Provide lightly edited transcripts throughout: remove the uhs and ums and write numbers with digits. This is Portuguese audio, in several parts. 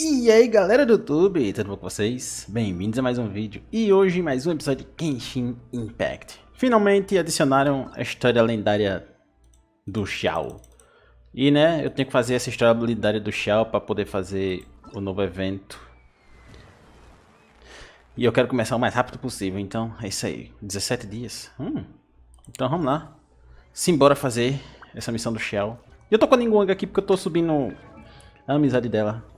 E aí galera do YouTube, tudo bom com vocês? Bem-vindos a mais um vídeo e hoje mais um episódio de Genshin Impact. Finalmente adicionaram a história lendária do Xiao. E né, eu tenho que fazer essa história lendária do Xiao para poder fazer o novo evento. E eu quero começar o mais rápido possível, então é isso aí, 17 dias. Então vamos lá, simbora fazer essa missão do Xiao. E eu tô com a Ningguang aqui porque eu tô subindo a amizade dela.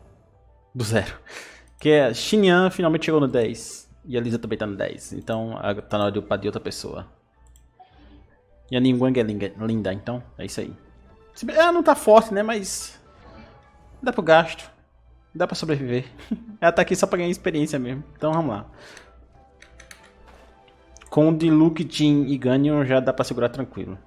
Do zero. Que é a Xinyan finalmente chegou no 10. E a Lisa também tá no 10. Então tá na hora de upar de outra pessoa. E a Ningguang é linda, então é isso aí. Ela não tá forte, né? Mas dá pro gasto. Dá pra sobreviver. Ela tá aqui só pra ganhar experiência mesmo. Então vamos lá. Com o de Luke, Jin e Ganyon já dá pra segurar tranquilo.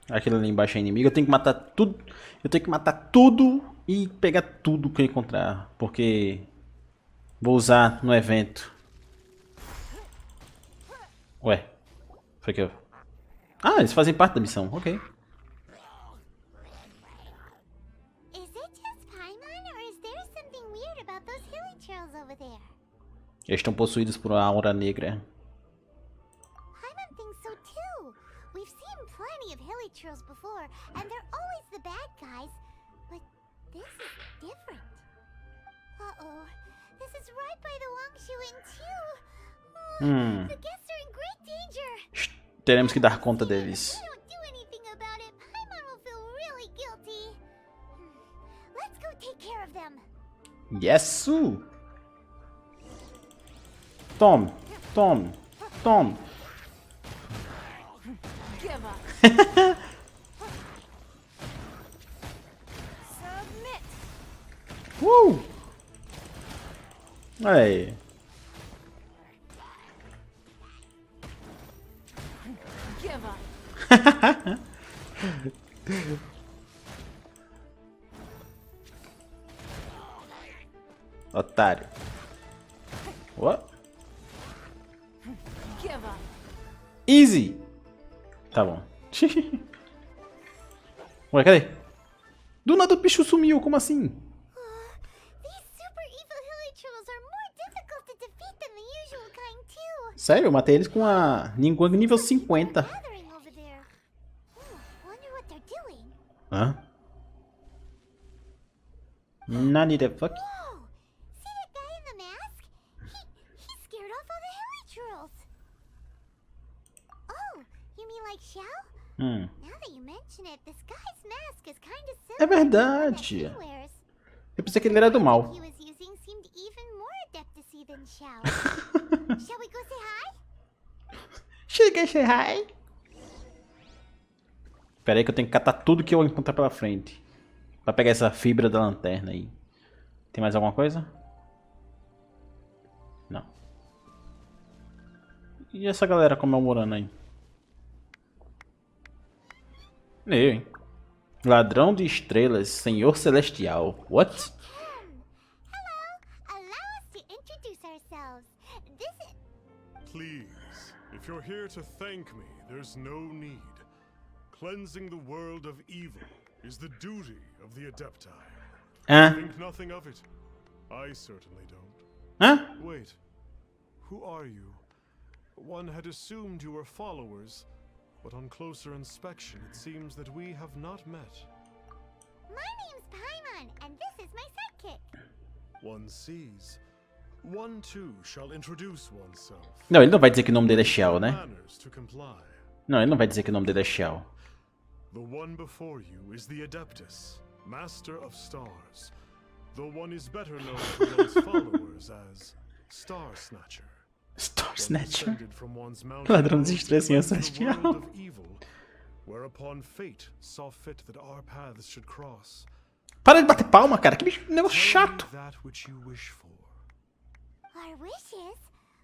Aquele ali embaixo é inimigo. Eu tenho que matar tudo. Eu tenho que matar tudo e pegar tudo que eu encontrar. Porque vou usar no evento. Ué. Foi que eu... Ah, eles fazem parte da missão. Ok. Eles estão possuídos por uma aura negra. Trails before, and they're always the bad guys, but this is different. Uh-oh, this is right by the Wangshuin too. The guests are in great danger. Teremos que dar conta deles. If we don't do anything about it, Paimon will feel really guilty. Let's go take care of them. Yes! Tome, tome, tome. Olha aí. Otário. What? Easy. Tá bom. Ué, cadê? Do nada o bicho sumiu, como assim? Sério, eu matei eles com a Ningguang nível 50. Hã? Nani the fuck? É verdade. Eu pensei que ele era do mal. Chega, say hi. Pera aí que eu tenho que catar tudo que eu encontrar pela frente. Pra pegar essa fibra da lanterna aí. Tem mais alguma coisa? Não. E essa galera comemorando aí? Eu, hein? Ladrão de estrelas, Senhor Celestial. What? Please, if you're here to thank me, there's no need. Cleansing the world of evil is the duty of the Adepti. Think nothing of it. I certainly don't. Wait, who are you? One had assumed you were followers, but on closer inspection it seems that we have not met. My name's Paimon, and this is my sidekick. One sees. One too shall introduce oneself. Não, ele não vai dizer que o nome dele é Xiao, né? Não, ele não vai dizer que o nome dele é Xiao. The one before you is the Adeptus, Master of Stars. Though one is better known to one's followers as Star Snatcher. Star Snatcher? Ladrão de estrelas, Senhor Celestial. Whereupon fate saw fit that our paths should cross. Para de bater palma, cara. Que bicho, negócio chato. Our wishes?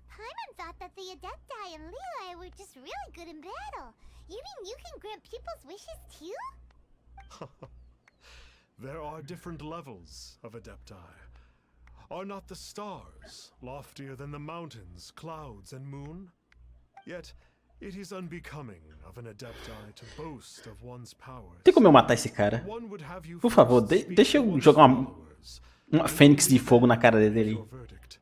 Paimon thought that the Adepti and Leela were just really good in battle. You mean you can grant people's wishes too? There are different levels of Adepti. Are not the stars loftier than the mountains, clouds, and moon? Yet, It is unbecoming of an adepti to boast of one's powers. Tem como eu matar esse cara? One would have you Por favor, first speak deixa to eu one's jogar followers. uma fênix de fogo na cara dele. Your verdict.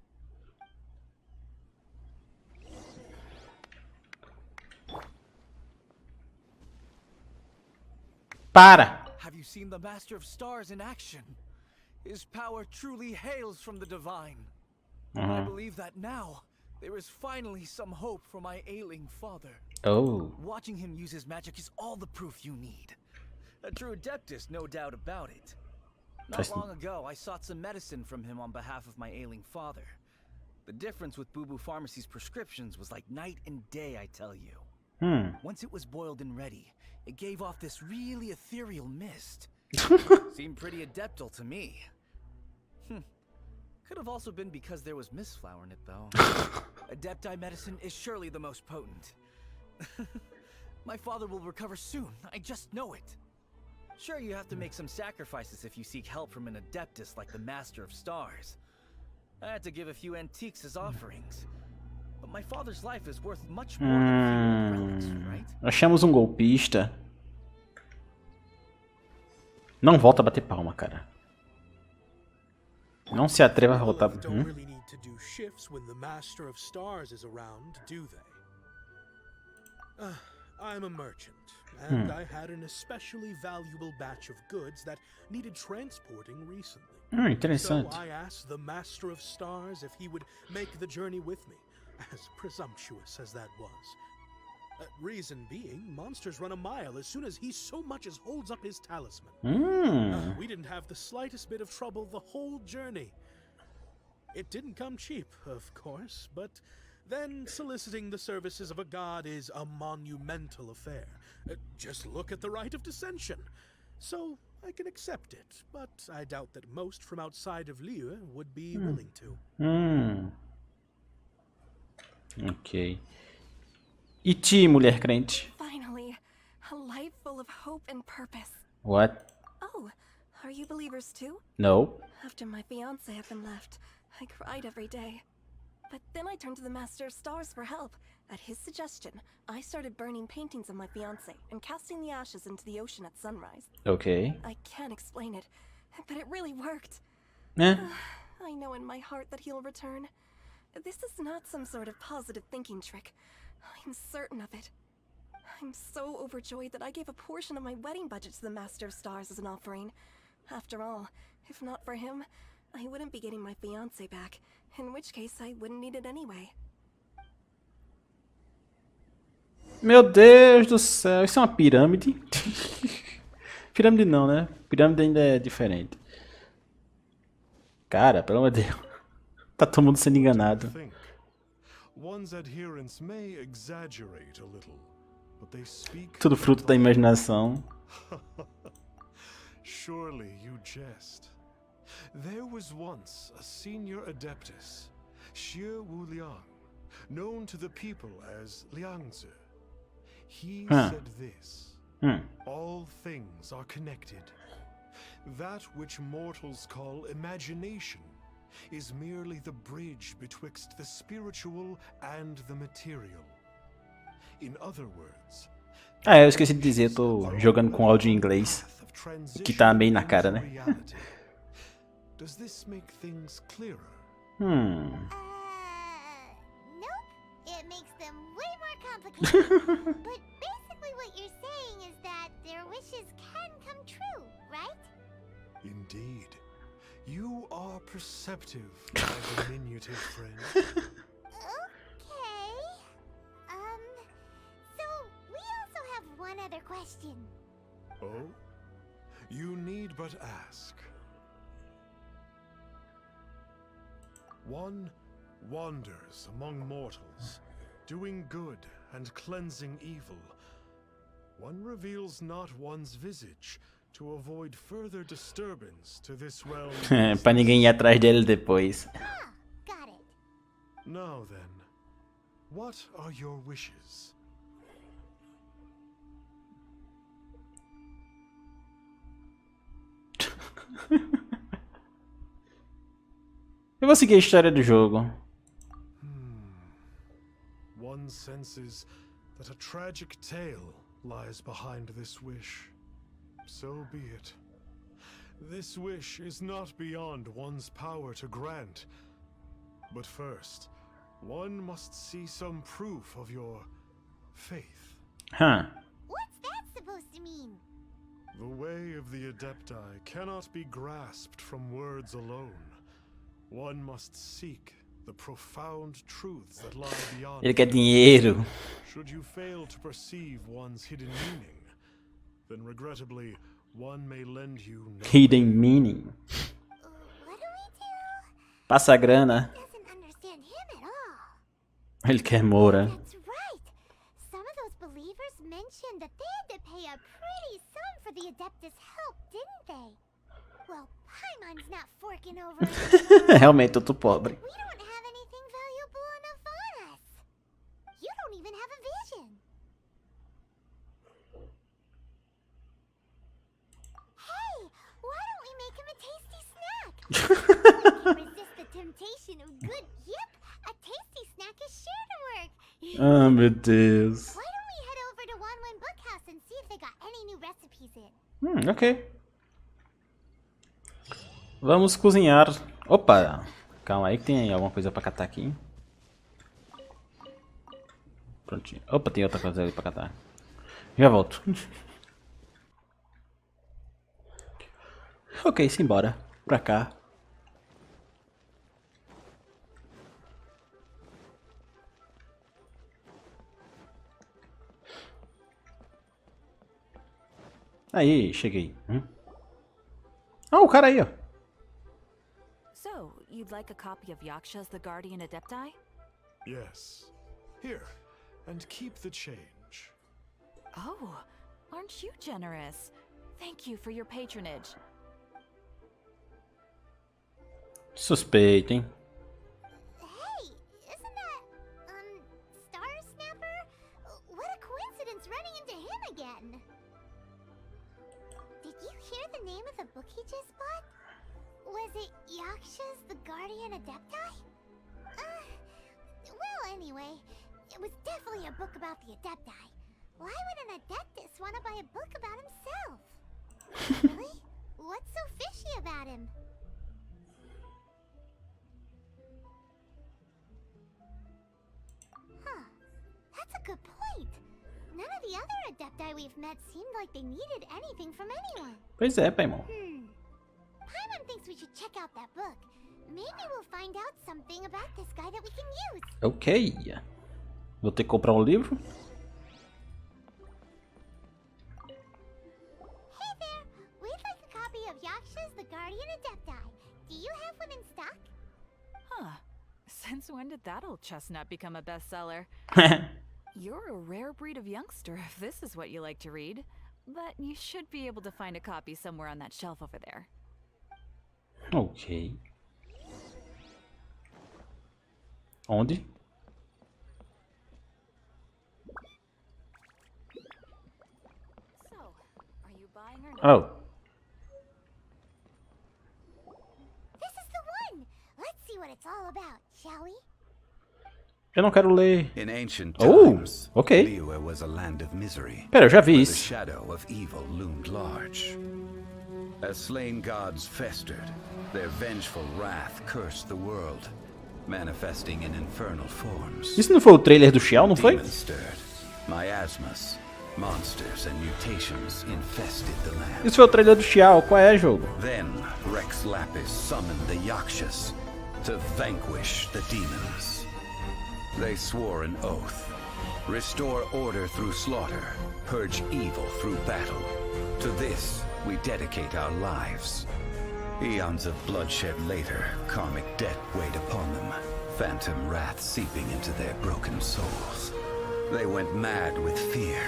Para! Have you seen the Master of Stars in action? His power truly hails from the divine. I believe that now there is finally some hope for my ailing father. Oh. Watching him use his magic is all the proof you need. A true adeptus, no doubt about it. Not long ago, I sought some medicine from him on behalf of my ailing father. The difference with Boo Boo Pharmacy's prescriptions was like night and day, I tell you. Once it was boiled and ready, it gave off this really ethereal mist. Seemed pretty adeptal to me. Could have also been because there was mistflower in it, though. Adepti medicine is surely the most potent. My father will recover soon, I just know it. Sure, you have to make some sacrifices if you seek help from an adeptus like the Master of Stars. I had to give a few antiques as offerings. But my father's life is worth much more than few relics, right? Achamos um golpista. Não volta a bater palma, cara. Não se atreva a voltar. Don't really need to do shifts when the Master of Stars is around, do they? I'm a merchant, and I had an especially valuable batch of goods that needed transporting recently. So Interessante. I asked the Master of Stars if he would make the journey with me, as presumptuous as that was. Reason being, monsters run a mile as soon as he so much as holds up his talisman. We didn't have the slightest bit of trouble the whole journey. It didn't come cheap, of course, but then soliciting the services of a god is a monumental affair. Just look at the rite of dissension. So I can accept it, but I doubt that most from outside of Liu would be willing to. Ok. E ti, mulher crente? Finally, a life full of hope and purpose. What? Oh, are you believers too? No. After my fiance had been left, I cried every day. But then I turned to the Master of Stars for help. At his suggestion, I started burning paintings of my fiance and casting the ashes into the ocean at sunrise. Ok. I can't explain it, but it really worked. Né? I know in my heart that he'll return. This is not some sort of positive thinking trick. I'm certain of it. I'm so overjoyed that I gave a portion of my wedding budget to the Master of Stars as an offering. After all, if not for him, I wouldn't be getting my fiancé back, in which case I wouldn't need it anyway. Meu Deus do céu, isso é uma pirâmide? Pirâmide não, né? Pirâmide ainda é diferente. Cara, pelo amor de Deus. Tá todo mundo sendo enganado. One's adherents may exaggerate a little, but they speak. Tudo fruto da imaginação. Surely you jest. There was once a senior adeptus, Xiao Liang, known to the people as Liangzi. He said this: all things are connected. That which mortals call imagination is merely the bridge betwixt the spiritual and the material. In other words, Eu esqueci de dizer, eu tô jogando com áudio em inglês, que tá bem na cara, né? Does this make things clearer? Nope. It makes them way more complicated. But basically what you're saying is that their wishes can come true, right? Indeed. You are perceptive, my diminutive friend. Okay. So we also have one other question. Oh? You need but ask. One wanders among mortals, doing good and cleansing evil. One reveals not one's visage to avoid further disturbance to this realm. Pra ninguém ir atrás dele depois. Got it. Now then, what are your wishes? Eu vou seguir a história do jogo. One senses that a tragic tale lies behind this wish. So be it. This wish is not beyond one's power to grant. But first, one must see some proof of your faith. Huh. What's that supposed to mean? The way of the Adepti cannot be grasped from words alone. One must seek the profound truths that lie beyond. Ele quer dinheiro. Should you fail to perceive one's hidden meaning, then regrettably, one may lend you no. Hidden meaning. What do we do? Passa a grana. Doesn't understand him at all. Ele quer Moura. That's right. Some of those believers mentioned that they had to pay a pretty sum for the Adeptus' help, didn't they? Well, Paimon's not forking over it. Realmente, eu tô pobre. We don't have anything valuable enough on us. You don't even have a vision. Hey, why don't we make him a tasty snack? We can resist the temptation of good. Yep, a tasty snack is sure to work. Ah, meu Deus. Why don't we head over to Wanwan Bookhouse and see if they got any new recipes in? Ok. Vamos cozinhar. Opa! Calma aí que tem alguma coisa pra catar aqui. Prontinho. Opa, tem outra coisa ali pra catar. Já volto. Ok, simbora. Pra cá. Aí, cheguei. Ah, o cara aí, ó. So, you'd like a copy of Yaksha's The Guardian Adepti? Yes. Here, and keep the change. Oh, aren't you generous? Thank you for your patronage. Suspeito, hein? Hey, isn't that, Star Snapper? What a coincidence running into him again. Did you hear the name of the book he just bought? Was it Yaksha's The Guardian Adepti? Well, anyway, it was definitely a book about the Adepti. Why would an Adeptus want to buy a book about himself? Really? What's so fishy about him? Huh. That's a good point. None of the other Adepti we've met seemed like they needed anything from anyone. Pois é, Paimon. Paimon thinks we should check out that book. Maybe we'll find out something about this guy that we can use. Ok. Vou ter que comprar um livro. Hey there, we'd like a copy of Yaksha's The Guardian Adepti. Do you have one in stock? Huh. Since when did that old chestnut become a bestseller? You're a rare breed of youngster if this is what you like to read. But you should be able to find a copy somewhere on that shelf over there. Ok. Onde? So, are you buying or not? Oh. This is the one! Let's see what it's all about, shall we? Eu não quero ler. In ancient Oh, times, okay. Liyue was a land of misery. Pera, eu já vi where the isso. shadow of evil loomed large. As slain gods festered, their vengeful wrath cursed the world, manifesting in infernal forms. Isso não foi o trailer do Xiao, não foi? Demons stirred, miasmas, monsters and mutations infested the land. Isso foi o trailer do Xiao. Qual é, jogo? Then Rex Lapis summoned the Yakshas to vanquish the demons. They swore an oath. Restore order through slaughter. Purge evil through battle. To this, we dedicate our lives. Eons of bloodshed later, karmic debt weighed upon them. Phantom wrath seeping into their broken souls. They went mad with fear.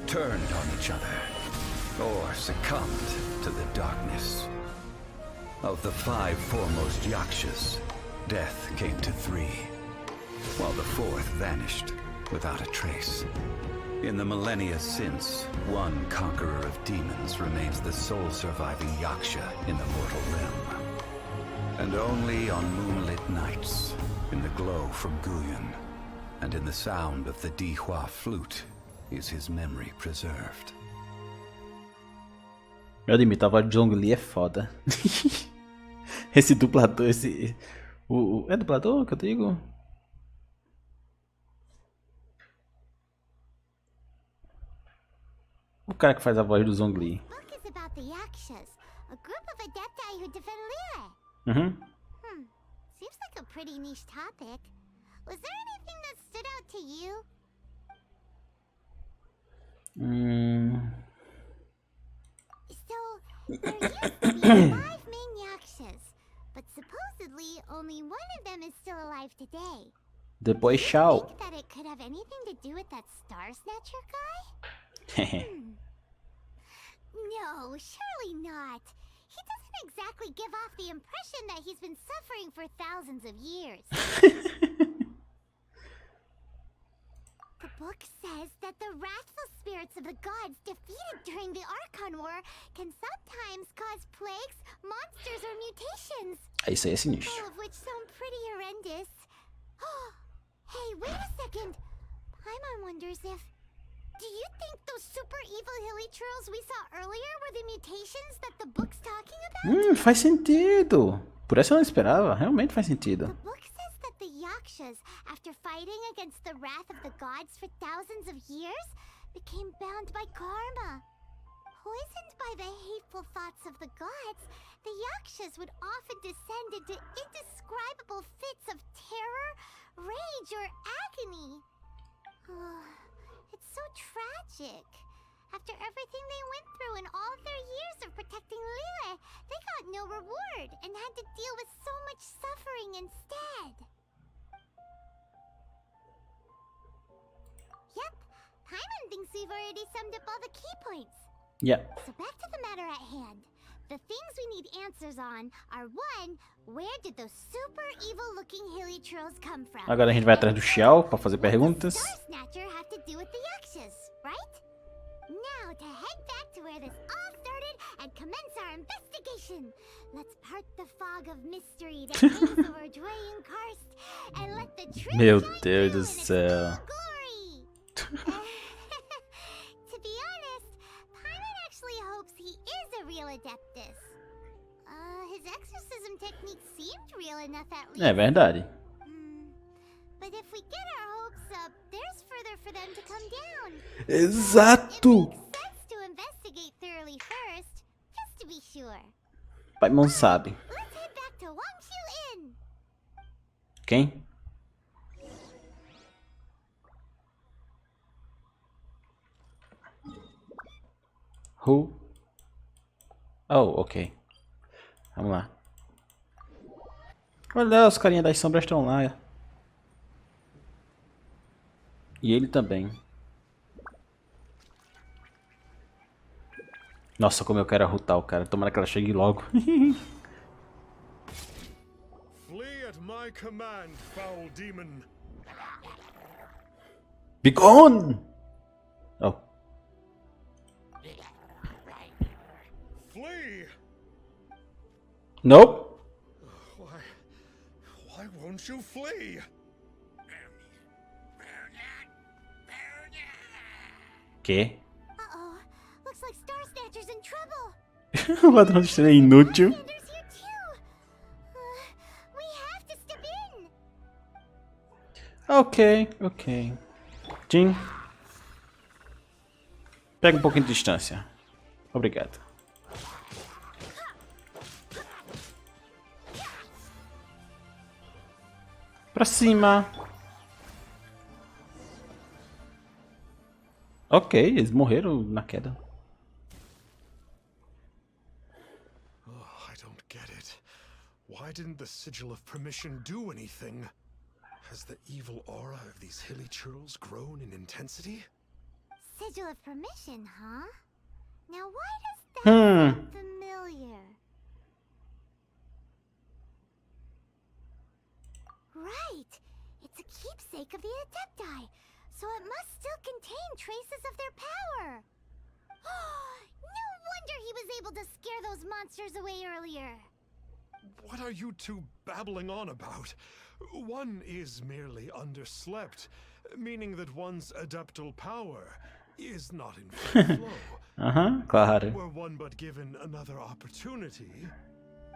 Turned on each other. Or succumbed to the darkness. Of the 5 foremost Yakshas, death came to 3. While the 4th vanished without a trace. In the millennia since, one conqueror of demons remains the sole surviving Yaksha in the mortal realm. And only on moonlit nights, in the glow from Guyan, and in the sound of the Dihua flute is his memory preserved. Eu admito, a voz de Zhongli é foda. Esse dublador, é dublador que eu digo? O cara que faz a voz do Zhongli. Uhum. Seems like a pretty niche topic. Was there anything that stood out to you? So, there used to be 5 main yakshas, but supposedly only one of them is still alive today. The boy Do you Xiao. think that it could have anything to do with that Star Snatcher guy? No, surely not. He doesn't exactly give off the impression that he's been suffering for thousands of years. The book says that the wrathful spirits of the gods defeated during the Archon War can sometimes cause plagues, monsters, or mutations. Isso aí é sinistro. All of which sound pretty horrendous. Hey, wait a second. Paimon wonders if... Do you think those super evil hilly churls we saw earlier were the mutations that the book's talking about? Faz sentido. Por essa eu não esperava. Realmente faz sentido. The book says that the yakshas, after fighting against the wrath of the gods for thousands of years, became bound by karma. Poisoned by the hateful thoughts of the gods, the yakshas would often descend into indescribable fits of terror, rage, or agony. It's so tragic. After everything they went through in all of their years of protecting Lille, they got no reward and had to deal with so much suffering instead. Yep, Paimon thinks we've already summed up all the key points. Yeah. So back to the matter at hand. The things we need answers on are 1. Where did those super evil-looking hilly trolls come from? Agora a gente vai atrás do Xiao para fazer perguntas. What does Star Snatcher have to do with the yakshas, right? Now to head back to where this all started and commence our investigation. Let's part the fog of mystery that hangs over Dwayne Karst and let the truth Meu shine Deus do through in its céu. full glory. To be honest, Paimon actually hopes he is a real Adeptus. His exorcism technique seemed real enough at least. É verdade. But if we get our hopes up, there's further for them to come down. Exato. It makes sense to investigate thoroughly first, just to be sure. Paimon sabe. Let's head back to Wangshu Inn. Quem? Who? Oh, ok. Vamos lá. Olha, os carinha das sombras estão lá. E ele também. Nossa, como eu quero arrotar o cara. Tomara que ela chegue logo. Flee at my command, foul demon. Be gone! Oh. Flee! Nope. Why won't you flee? Que? Uh-oh. Looks like Star Snatcher's in trouble. O ladrão de estrela é inútil. There's here too. We have to step in. Ok, ok. Jim. Pega um pouquinho de distância. Obrigado. Pra cima. Ok, eles morreram na queda. Oh, I don't get it. Why didn't the Sigil of Permission do anything? Has the evil aura of these hilly churls grown in intensity? Sigil of Permission, huh? Now why does that sound familiar? Right! It's a keepsake of the Adepti, so it must still contain traces of their power! No wonder he was able to scare those monsters away earlier! What are you two babbling on about? One is merely underslept, meaning that one's adeptal power is not in full flow. Claro. Were one but given another opportunity.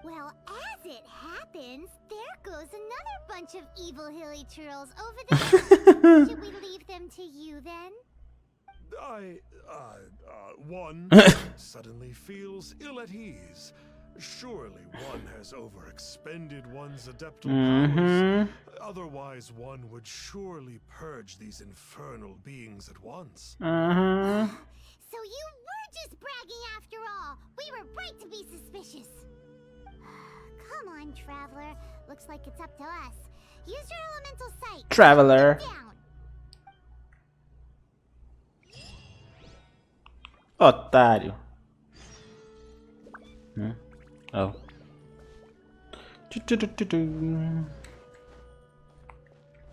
Well, as it happens, there goes another bunch of evil hilly churls over there. Should we leave them to you then? One suddenly feels ill at ease. Surely one has overexpended one's adeptal powers. Otherwise, one would surely purge these infernal beings at once. So you were just bragging after all. We were right to be suspicious. Come on, Traveler. Looks like it's up to us. Use your elemental sight. Traveler. Down. Otário. Oh.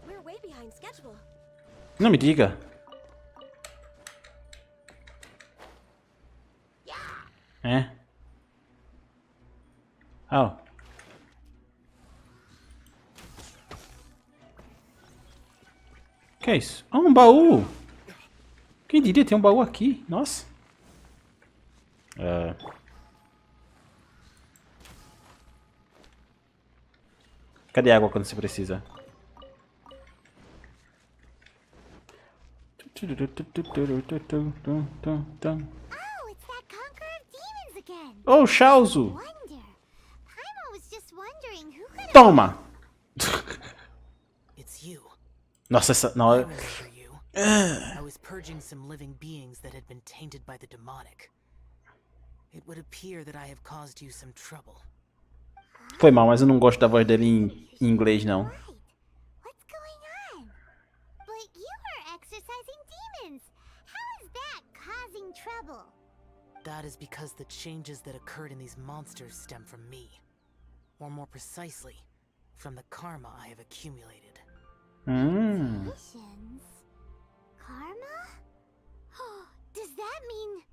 We're way behind schedule. Não me diga. É. Oh. Que é isso? Ah, um baú. Quem diria ter um baú aqui? Nossa. Cadê a água quando se precisa? Oh, it's that conqueror of demons again. Oh, Xiao! Wonder. Paimon was just wondering who could Toma! It's you. Nossa, essa... I Não, remember you. I was purging some living beings that had been tainted by the demonic. It would appear that I have caused you some trouble. foi mal, mas eu não gosto da voz dele em inglês, não. Right. What's going on? But you are exercising demons. How is that causing trouble? That is because the changes that occurred in these monsters stem from me. Or more precisely, from the karma I have accumulated. Missions? Karma? Does that mean...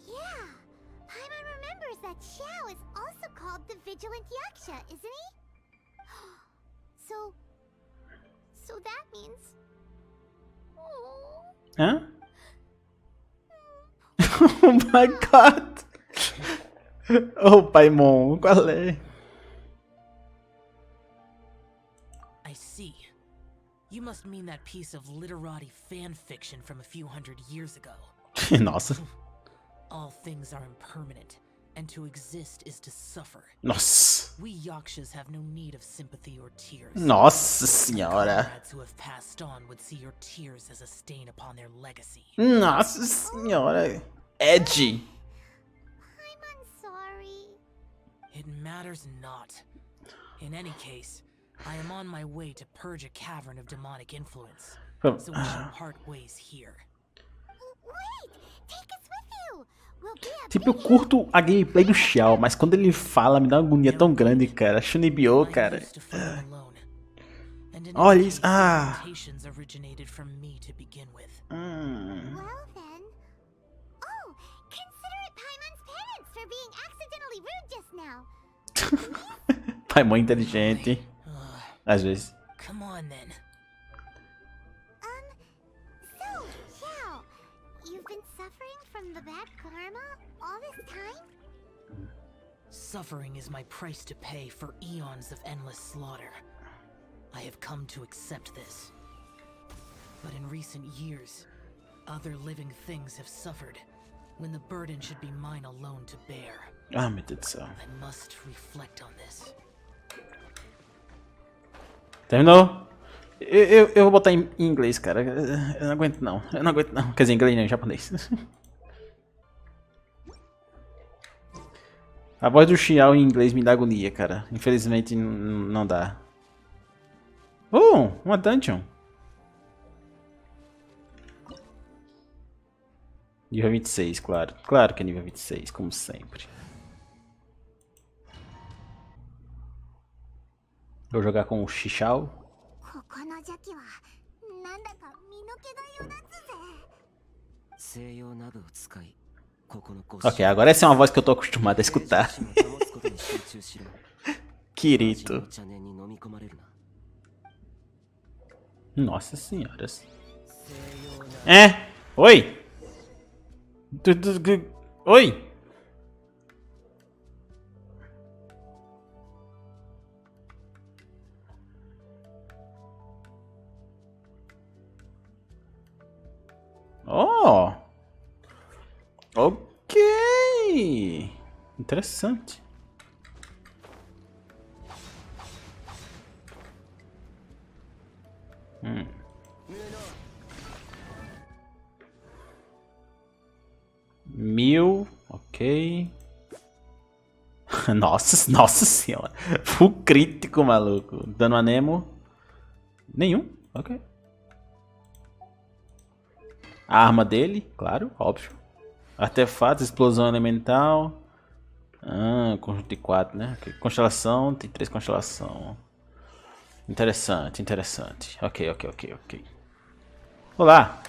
Yeah, Paimon remembers that Xiao is also called the Vigilant Yaksha, isn't he? So that means... Hã? Oh my god! Oh, Paimon, qual é? I see. You must mean that piece of literati fan fiction from a few hundred years ago. Nossa. All things are impermanent, and to exist is to suffer. Nossa. We Yakshas have no need of sympathy or tears. Nossa senhora. Comrades who have passed on would see your tears as a stain upon their legacy. Nossa senhora. Edgy. I'm sorry. It matters not. In any case, I am on my way to purge a cavern of demonic influence. So we shall part ways here. Wait! Take us with you! We'll be a Tipo, eu curto a gameplay do Xiao, mas quando ele fala, me dá uma agonia tão grande, cara. Shunibyo, cara. Olha isso. Ah. Well then... Oh! Consider it Paimon's penance for being accidentally rude just now. Paimon inteligente. Às vezes. Come on then. So, Xiao, you've been suffering from the bad karma all this time? Suffering is my price to pay for eons of endless slaughter. I have come to accept this. But in recent years, other living things have suffered, when the burden should be mine alone to bear. Ah, meu Deus do céu. I must reflect on this. Terminou? Eu vou botar em inglês, cara. Eu não aguento não. Eu não aguento não. Quer dizer, inglês não, em japonês. A voz do Xiao em inglês me dá agonia, cara. Infelizmente não dá. Oh, uma dungeon. Nível 26, claro. Claro que é nível 26, como sempre. Vou jogar com o Xiao. Ok, agora essa é uma voz que eu tô acostumado a escutar. Kirito. Nossa senhoras. É? Oi? Oi? Oh! Ok! Interessante. Mil, ok. Nossa senhora. Full crítico, maluco. Dano a Nemo. Nenhum, ok. A arma dele, claro, óbvio. Artefatos, explosão elemental. Conjunto de 4, né? Okay. Constelação, tem 3 constelação. Interessante, interessante. Ok. Olá.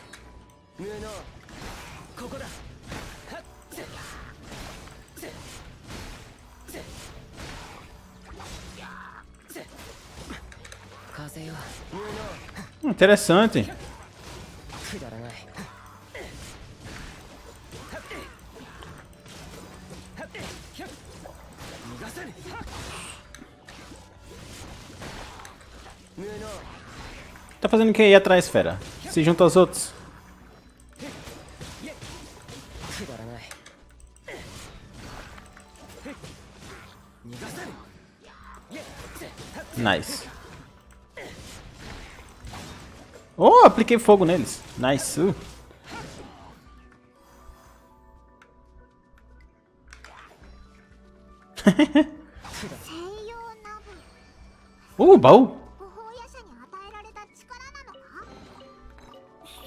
Interessante. Tá fazendo o que aí atrás, fera? Se junta aos outros. Nice. Oh, apliquei fogo neles. Nice. Baú. 不法夜叉に与えられた力なのか？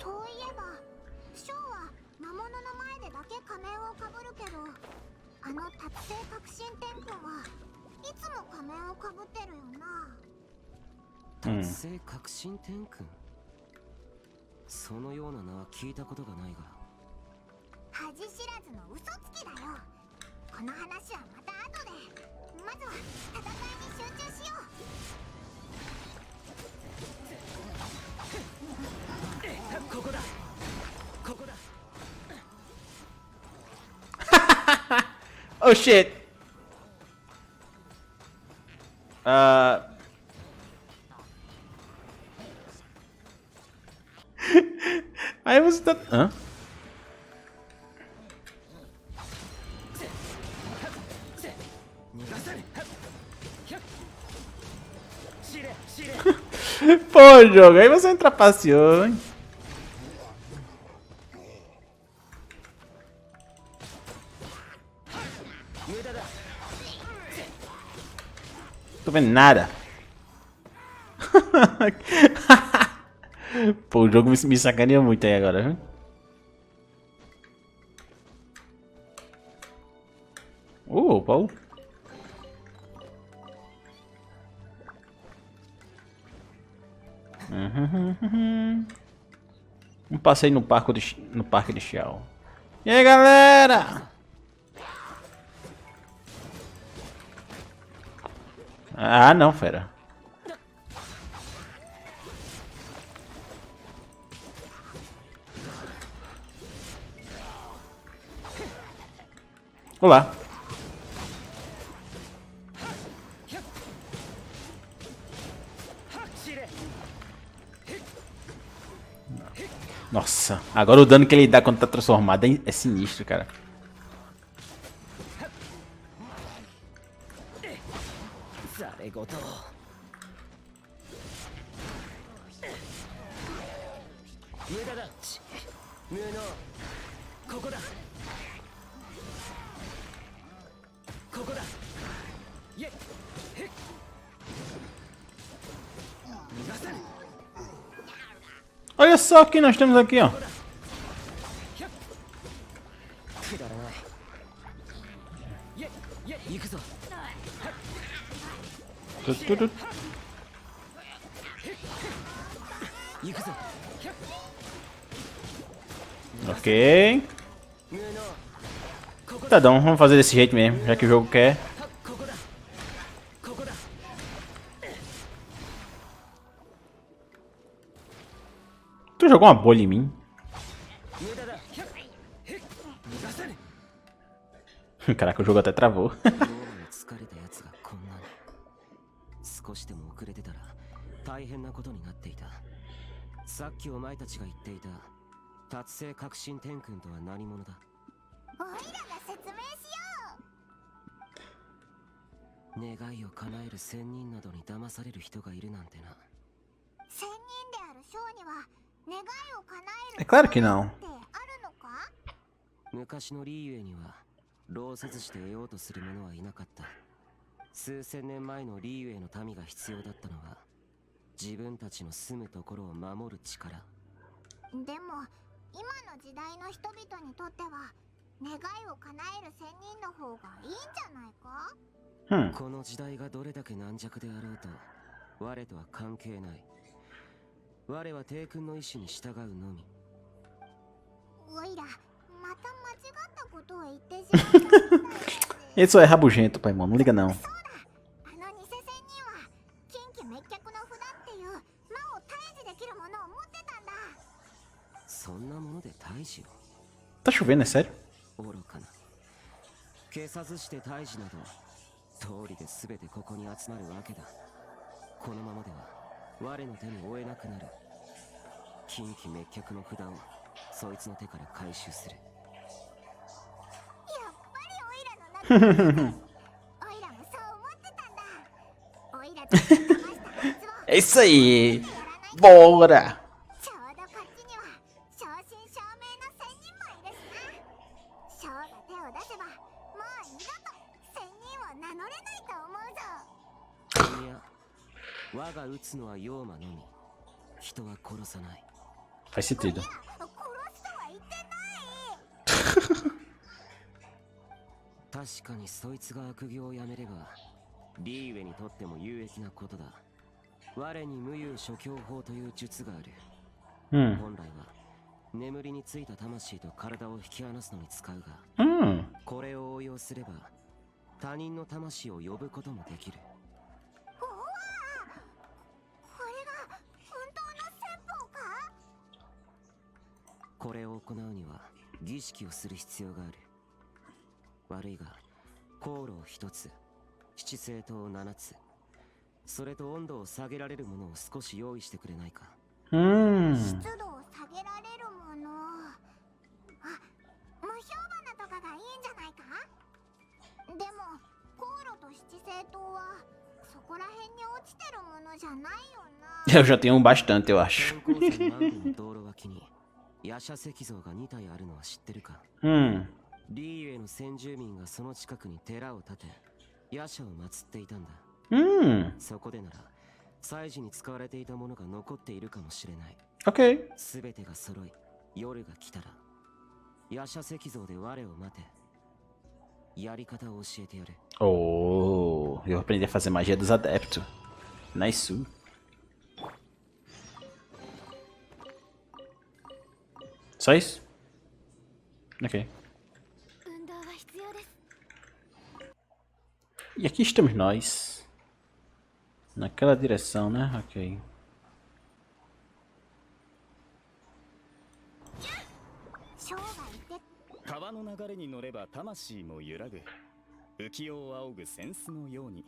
そういえば、ショーは魔物の前でだけ仮面をかぶるけど、あの達成革新天君はいつも仮面をかぶってるよな。達成革新天君、そのような名は聞いたことがないが。恥知らずの嘘つきだよ。この話はまた後で。まずは戦いに集中しよう。Oh shit. Aí você tá... Hã? Pô, jogo, aí você trapaceou, hein? Tô vendo nada. Pô, o jogo me sacaneia muito aí agora, viu? Baú. Um passeio no parque de Xiao. E aí, galera? Ah, não, fera. Olá. Nossa, agora o dano que ele dá quando tá transformado é sinistro, cara. Olha só o que nós temos aqui, ó. Ok. Tá bom, vamos fazer desse jeito mesmo, já que o jogo quer. jogou uma bolha em mim. Caraca, o jogo até travou. 疲れたやつがこんなに少しでも遅れてたら大変なことになっていた。さっきお前たちが言っていた達成革新天君とは何者だ。おいらが説明しよ願いを叶える仙人などに騙される人がいるなんてな。う。仙人であるショーには願いを叶え É る claro que não. ってあるのか？昔のリーウェイには労せずして得ようとする者はいなかった。数千年前のリーウェイの民が必要だったのは自分たちの住むところを守る力。でも今の時代の人々にとっては願いを叶える仙人の方がいいんじゃないか？この時代がどれだけ軟弱であろうと我とは関係ない。我は帝君の意志に従うのみ。おいらまた間違ったことを言ってしまったみたいだし。 Ele só é rabugento, pai, mano. Não liga não. そうだ、あの偽仙人は近畿滅却の札っていう魔を退治できるものを持ってたんだ。そんなもので退治を。 Tá chovendo, é sério? 愚かな。消さずして退治など通りで全てここに集まるわけだ。このままでは我の手に負えなくなる。近畿滅却の札をそいつの手から回収する。やっぱりオイラの中にオイラもそう思ってたんだ。オイラとして騙したはずを É isso aí. Bora. ちょうどこっちには正真正銘の仙人もいるしな。ショーが手を出せばもう二度と仙人を名乗れないと思うぞ。いや、我が撃つのは妖魔のみ。人は殺さない。 Faz sentido. 殺すとは言ってない。確かにそいつが悪行をやめればリーウェにとっても有益なことだ。我に無有諸教法という術がある。本来は眠りについた魂と体を引き離すのに使うが、これを応用すれば他人の魂を呼ぶこともできる。おわあ、これが本当の戦法か？これを行うには儀式をする必要がある。悪いが香炉を一つ、七星塔を7つ、それと温度を下げられるものを少し用意してくれないか。湿度を下げられるもの。あ、無氷花とかがいいんじゃないか？でも香炉と七星塔はそこら辺に落ちてるものじゃないよな。 Eu já tenho bastante, eu acho. 天候山マンゴの道路脇に夜叉石像が2体あるのは知ってるか？リーウェイの先住民がその近くに寺を建て夜叉を祀っていたんだ。そこでなら祭事に使われていたものが残っているかもしれない。 Ok. 全てが揃い夜が来たら夜叉石像で我を待て。やり方を教えてやる。 Oh, eu aprendi a fazer magia dos adeptos. Nice. Só isso? Ok. 運動は必要です。 E aqui estamos nós. Naquela direção, né? Ok. ショーが言って。川の流れに乗れば魂も揺らぐ。浮世を仰ぐ扇子のように。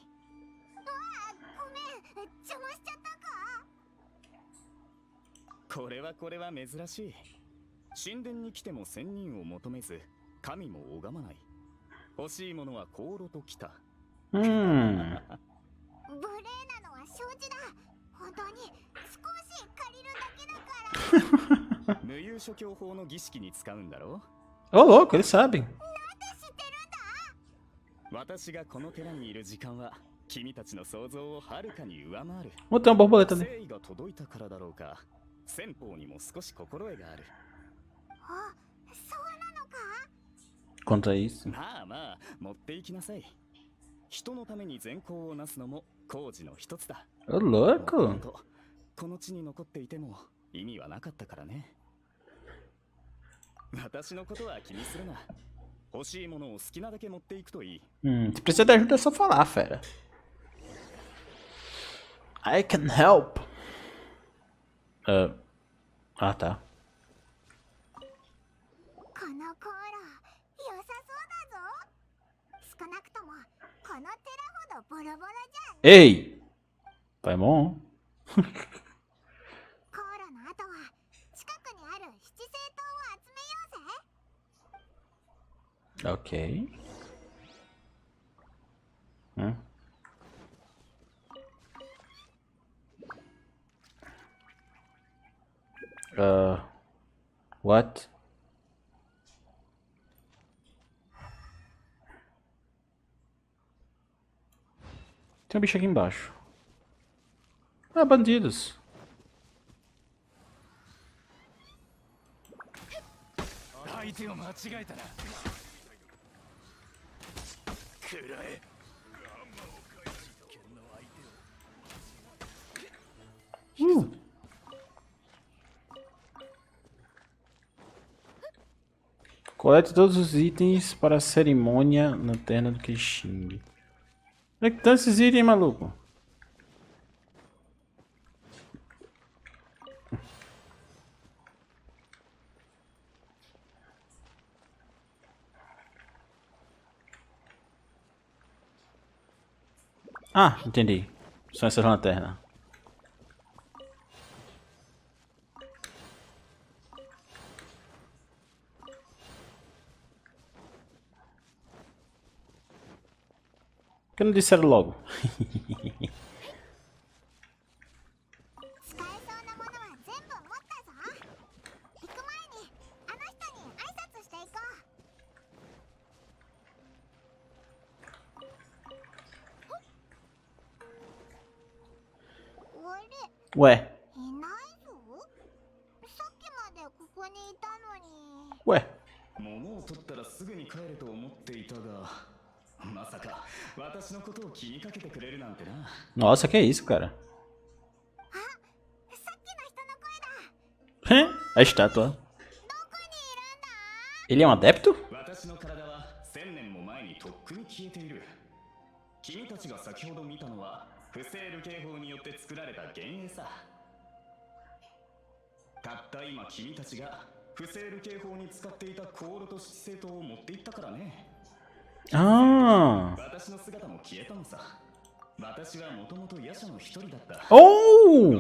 ごめん、邪魔しちゃったか？これは珍しい。神殿に来ても仙人を求めず、神も拝まない。欲しいものは香炉と来た。無礼なのは承知だ。本当に少し借りるだけだから。無有諸教法の儀式に使うんだろう。 Ô, louco, eles sabem. なんで知ってるんだ？私がこの寺にいる時間は君たちの想像をはるかに上回る。 Vou ter uma borboleta ali. 誠意が届いたからだろうか。先方にも少し心得がある。あ、そうなのか？ Contra isso. まあまあ、持って行きなさい。人のために善行をなすのも工事の一つだ。 Ô, louco. この地に残っていても意味はなかったからね。私のことは気にするな。欲しいものを好きなだけ持っていくといい。Se precisa de ajuda é só falar, fera. I can help. Ah, tá. Ei! Tá bom. Ok. What? Tem um bicho aqui embaixo. Ah, bandidos. Colete todos os itens para a cerimônia Lanterna do Genshin. Onde é que estão esses itens, maluco? Ah, entendi. São essas lanternas. Por que não disseram logo? Ué. Ué. Nossa, que é isso, cara? A estátua. Ele é um adepto? Ah. Oh!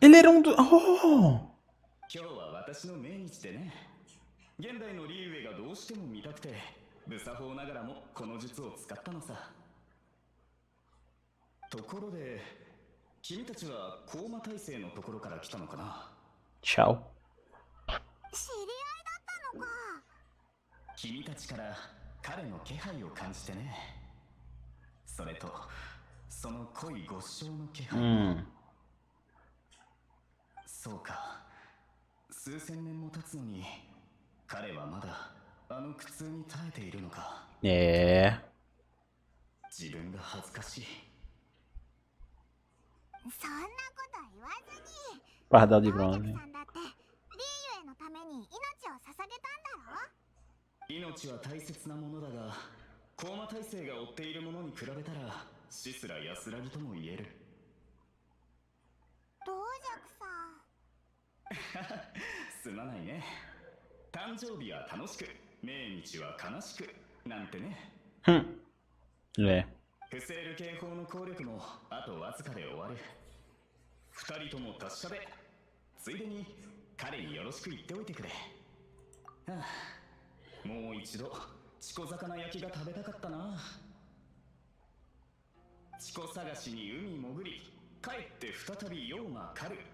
Ele era um do... Oh! 現代のリーウェイがどうしても見たくて、無作法ながらもこの術を使ったのさ。ところで、君たちはコーマ体制のところから来たのかな？ Xiao。知り合いだったのか。君たちから彼の気配を感じてね。それと、その濃いご唱の気配。そうか。数千年も経つのに。 彼はまだあの苦痛に耐えているのか。自分が恥ずかしい。そんなこと言わずに。 Pardal de bronze. さんだってリーユエのために命を捧げたんだろ。命は大切なものだが、コーマ体制が追っているものに比べたら死すら安らぎとも言える。同弱さ。すまないね。 誕生日は楽しく、命日は悲しく、なんてね。フセール警報の効力もあとわずかで終わる。二人とも達者で、ついでに彼によろしく言っておいてくれ。はあ、もう一度、チコ魚焼きが食べたかったな。チコ探しに海潜り、帰って再びヨウマ狩る。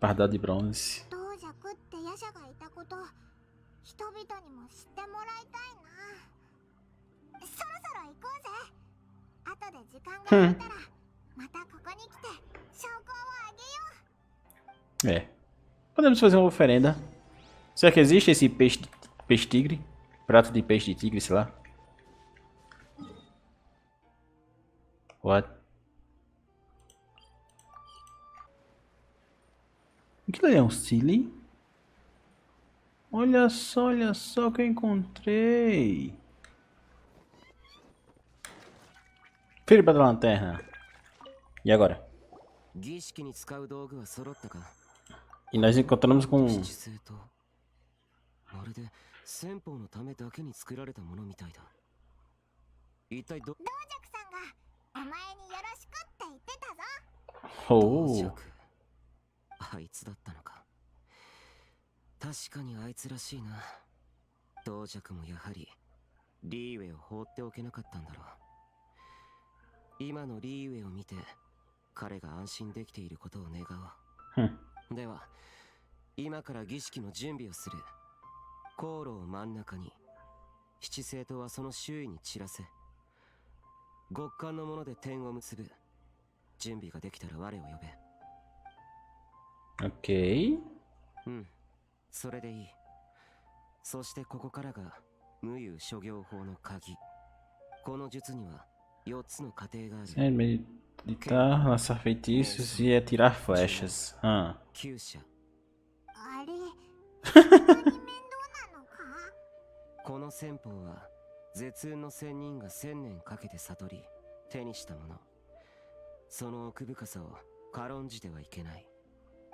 Pardal de bronze. 同弱って夜叉がいたこと、人々にも知ってもらいたいな。そろそろ行こうぜ。後で時間が空いたら、またここに来て証拠をあげよう。Podemos fazer uma oferenda. Será que existe esse peixe tigre? Prato de peixe de tigre, sei lá. What? Aquilo ali é um silly? Olha só o que eu encontrei. Filho da lanterna. E agora? E nós encontramos com... まるで戦法のためだけに作られたものみたいだ。一体ど…道尺さんがお前によろしくって言ってたぞ。ほう。あいつだったのか。確かにあいつらしいな。道尺もやはりリーウェイを放っておけなかったんだろう。今のリーウェイを見て彼が安心できていることを願おう。では今から儀式の準備をする。航路を真ん中に、七星塔はその周囲に散らせ。極寒のもので点を結ぶ。準備ができたら我を呼べ。OK。うん、それでいい。そしてここからが無有諸行法の鍵。この術には4つの過程がある。Meditar, lançar feitiços e atirar flechas. 9社。あれこの戦法は絶運の仙人が1000年かけて悟り手にしたもの。その奥深さを軽んじてはいけない。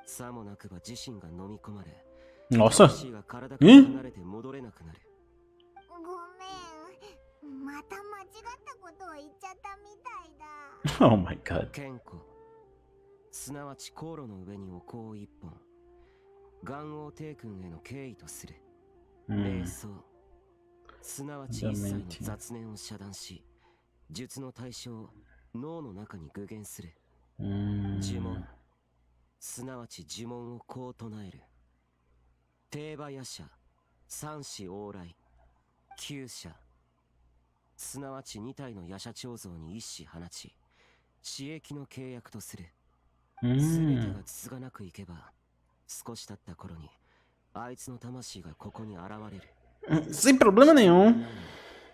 さもなくば自身が飲み込まれ、魂が体から離れて戻れなくなる。ごめん、また間違ったことを言っちゃったみたいだ。Oh my god。剣庫、すなわち航路の上にお香を一本、元王帝君への敬意とする。瞑想、すなわち一切の雑念を遮断し、術の対象を脳の中に具現する。呪文、すなわち呪文をこう唱える。定馬夜叉、三子往来、九社、すなわち2体の夜叉彫像に一子放ち、私益の契約とする。すべてがつつがなくいけば、少し経った頃にあいつの魂がここに現れる。Sem problema nenhum.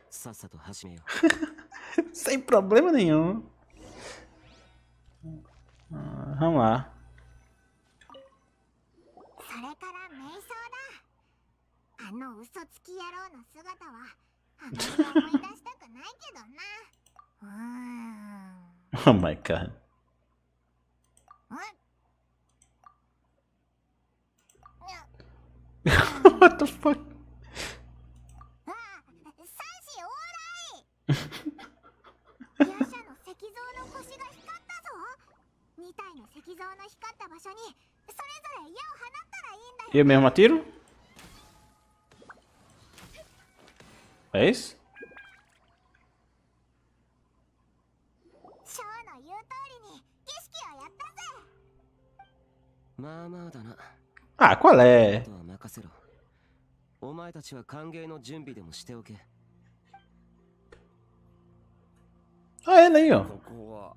さっさと始めよう。Sem problema nenhum. Vamos lá. それから瞑想だ。あの嘘つき野郎の姿はあまり思い出したくないけどな。Oh my god. What the fuck? 夜叉の石像の星が光ったぞ。2体の石像の光った場所にそれぞれ矢を放ったらいいんだよ。Eu mesmo atiro? É isso? シャアの言う通りに儀式をやったぜ。まあまあだな。Ah, qual é? あとは任せろ。お前たちは歓迎の準備でもしておけ。Ah, ela aí, ó. ここは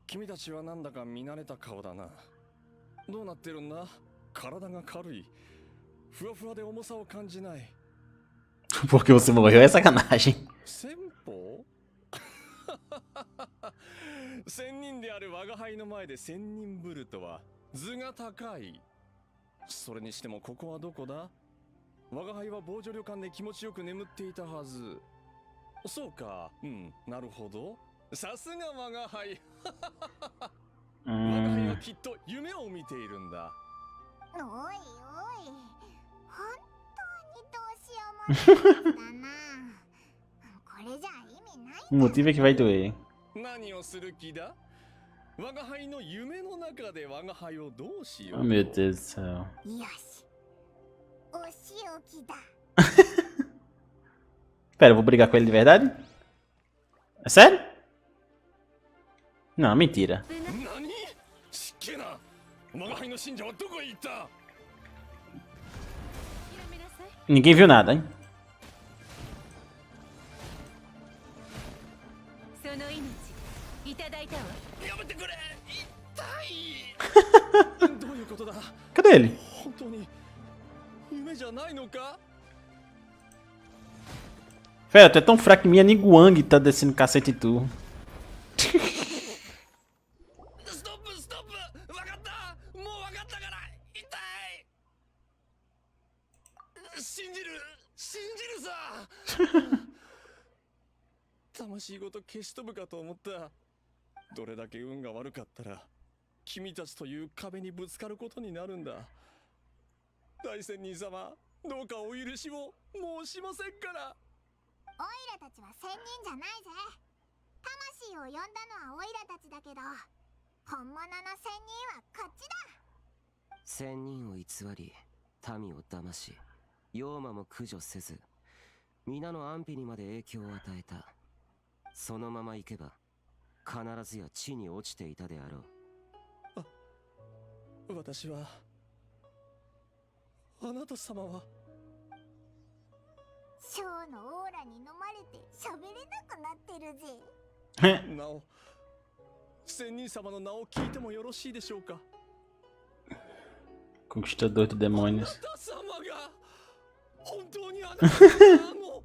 君たちはなんだか見慣れた顔だな。どうなってるんだ？体が軽い。ふわふわで重さを感じない。Porque você morreu é sacanagem. 戦法？仙人である我が輩の前で仙人ぶるとは図が高い。それにしてもここはどこだ？我が輩は防除旅館で気持ちよく眠っていたはず。そうか、なるほど。さすが我が輩。我が輩はきっと夢を見ているんだ。おいおい、本当にどうしようもないやつだな。これじゃ意味ない。O motivo é que vai doer. 何をする気だ？我が輩の夢の中で我が輩をどうしよう。 Oh meu Deus do céu. よし、お仕置きだ。Pera, eu vou brigar com ele de verdade? É sério? Não, mentira. Ninguém viu nada, hein? Cadê ele? Velho, tu é tão fraco que minha Niguang tá descendo cacete em tu. 信じるさ魂ごと消し飛ぶかと思った。どれだけ運が悪かったら君たちという壁にぶつかることになるんだ。大仙人様、どうかお許しを申しませんから。オイラたちは仙人じゃないぜ。魂を呼んだのはオイラたちだけど、本物の仙人はこっちだ。仙人を偽り民を騙し、妖魔も駆除せず、皆の安否にまで影響を与えた。そのまま行けば必ずや地に落ちていたであろう。私は、あなた様はショーのオーラに飲まれて喋れなくなってるぜ。なお、仙人様の名を聞いてもよろしいでしょうか。Conquistador de demônios. あなた様が本当にあなた様の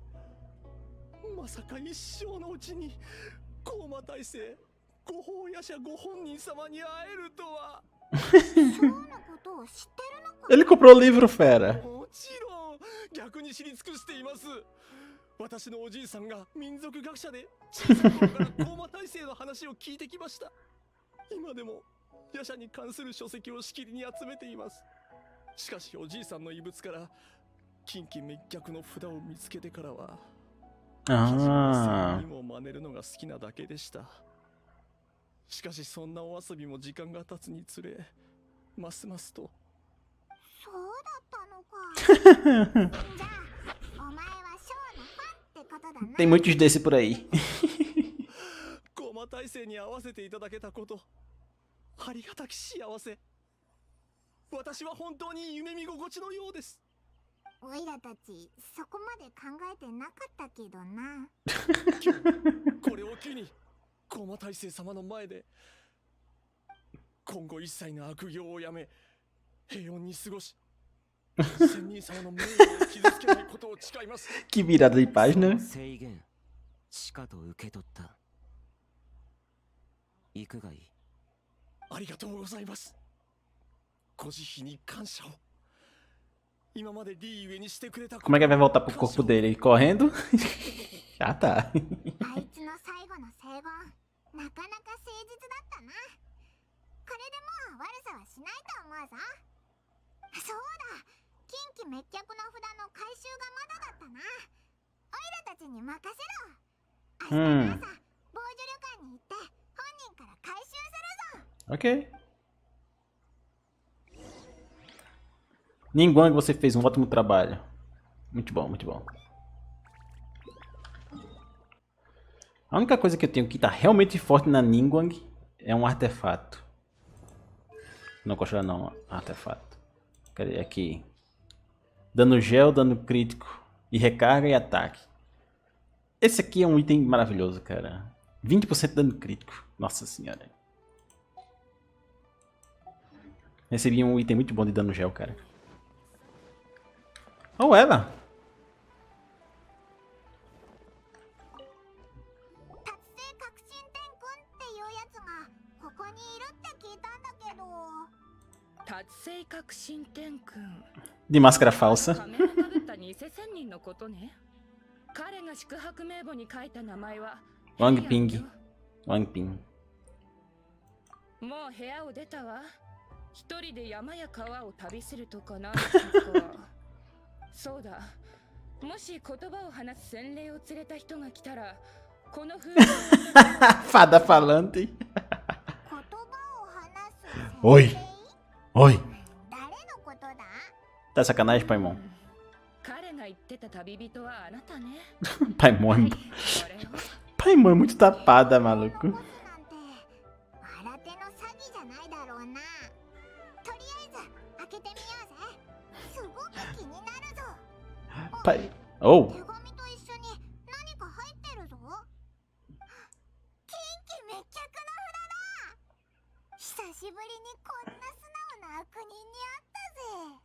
まさか一生のうちに高魔大聖ご法夜叉ご本人様に会えるとは。Ele comprou o livro, fera. もちろん逆に知り尽くしています。私のおじいさんが民族学者で小さい頃から高魔大聖の話を聞いてきました。今でも夜叉に関する書籍をしきりに集めています。しかしおじいさんの遺物から近畿滅却の札を見つけてからは、にも真似るのが好きなだけでした。しかしそんなお遊びも時間が経つにつれ、ますますと。そうだったのか。じゃあお前はショーのファンってことだな。Tem muitos desse por aí. 高魔大聖に会わせていただけたこと、ありがたき幸せ。私は本当に夢見心地のようです。おいらたちそこまで考えてなかったけどな。今日これを機に高魔大聖様の前で今後一切の悪行をやめ平穏に過ごし、仙人様の名誉を傷つけないことを誓います。Que virada de página. 制限しかと受け取った。行くがいい。ありがとうございます。ご慈悲に感謝を。今までリー上にしてくれた。Como é que ele vai voltar pro corpo dele? Correndo? Já tá. あいつの最後の聖言、なかなか誠実だったな。これでもう悪さはしないと思うぞ。そうだ、近畿滅却の札の回収がまだだったな。オイラたちに任せろ。明日の朝、防除旅館に行って本人から回収するぞ。Ok. Ninguém, você fez um ótimo trabalho. Muito bom, muito bom. A única coisa que eu tenho que tá realmente forte na Ningguang é um artefato. Não constrói não, artefato. Cadê? Aqui. Dano gel, dano crítico e recarga e ataque. Esse aqui é um item maravilhoso, cara. 20% de dano crítico. Nossa senhora. Recebi um item muito bom de dano gel, cara. Oh, ela! De máscara falsa. Wang Ping. Wang Ping. もう部屋を出たわ。一人で山や川を旅するとかな。そうだ。もし言葉を話す洗礼を連れた人が来たら、この風 Fada falante. Oi. Oi. Tá sacanagem, Paimon? 彼が言ってた旅人はあなたね。Paimon. Paimon é muito tapada, maluco. Pai. Oh.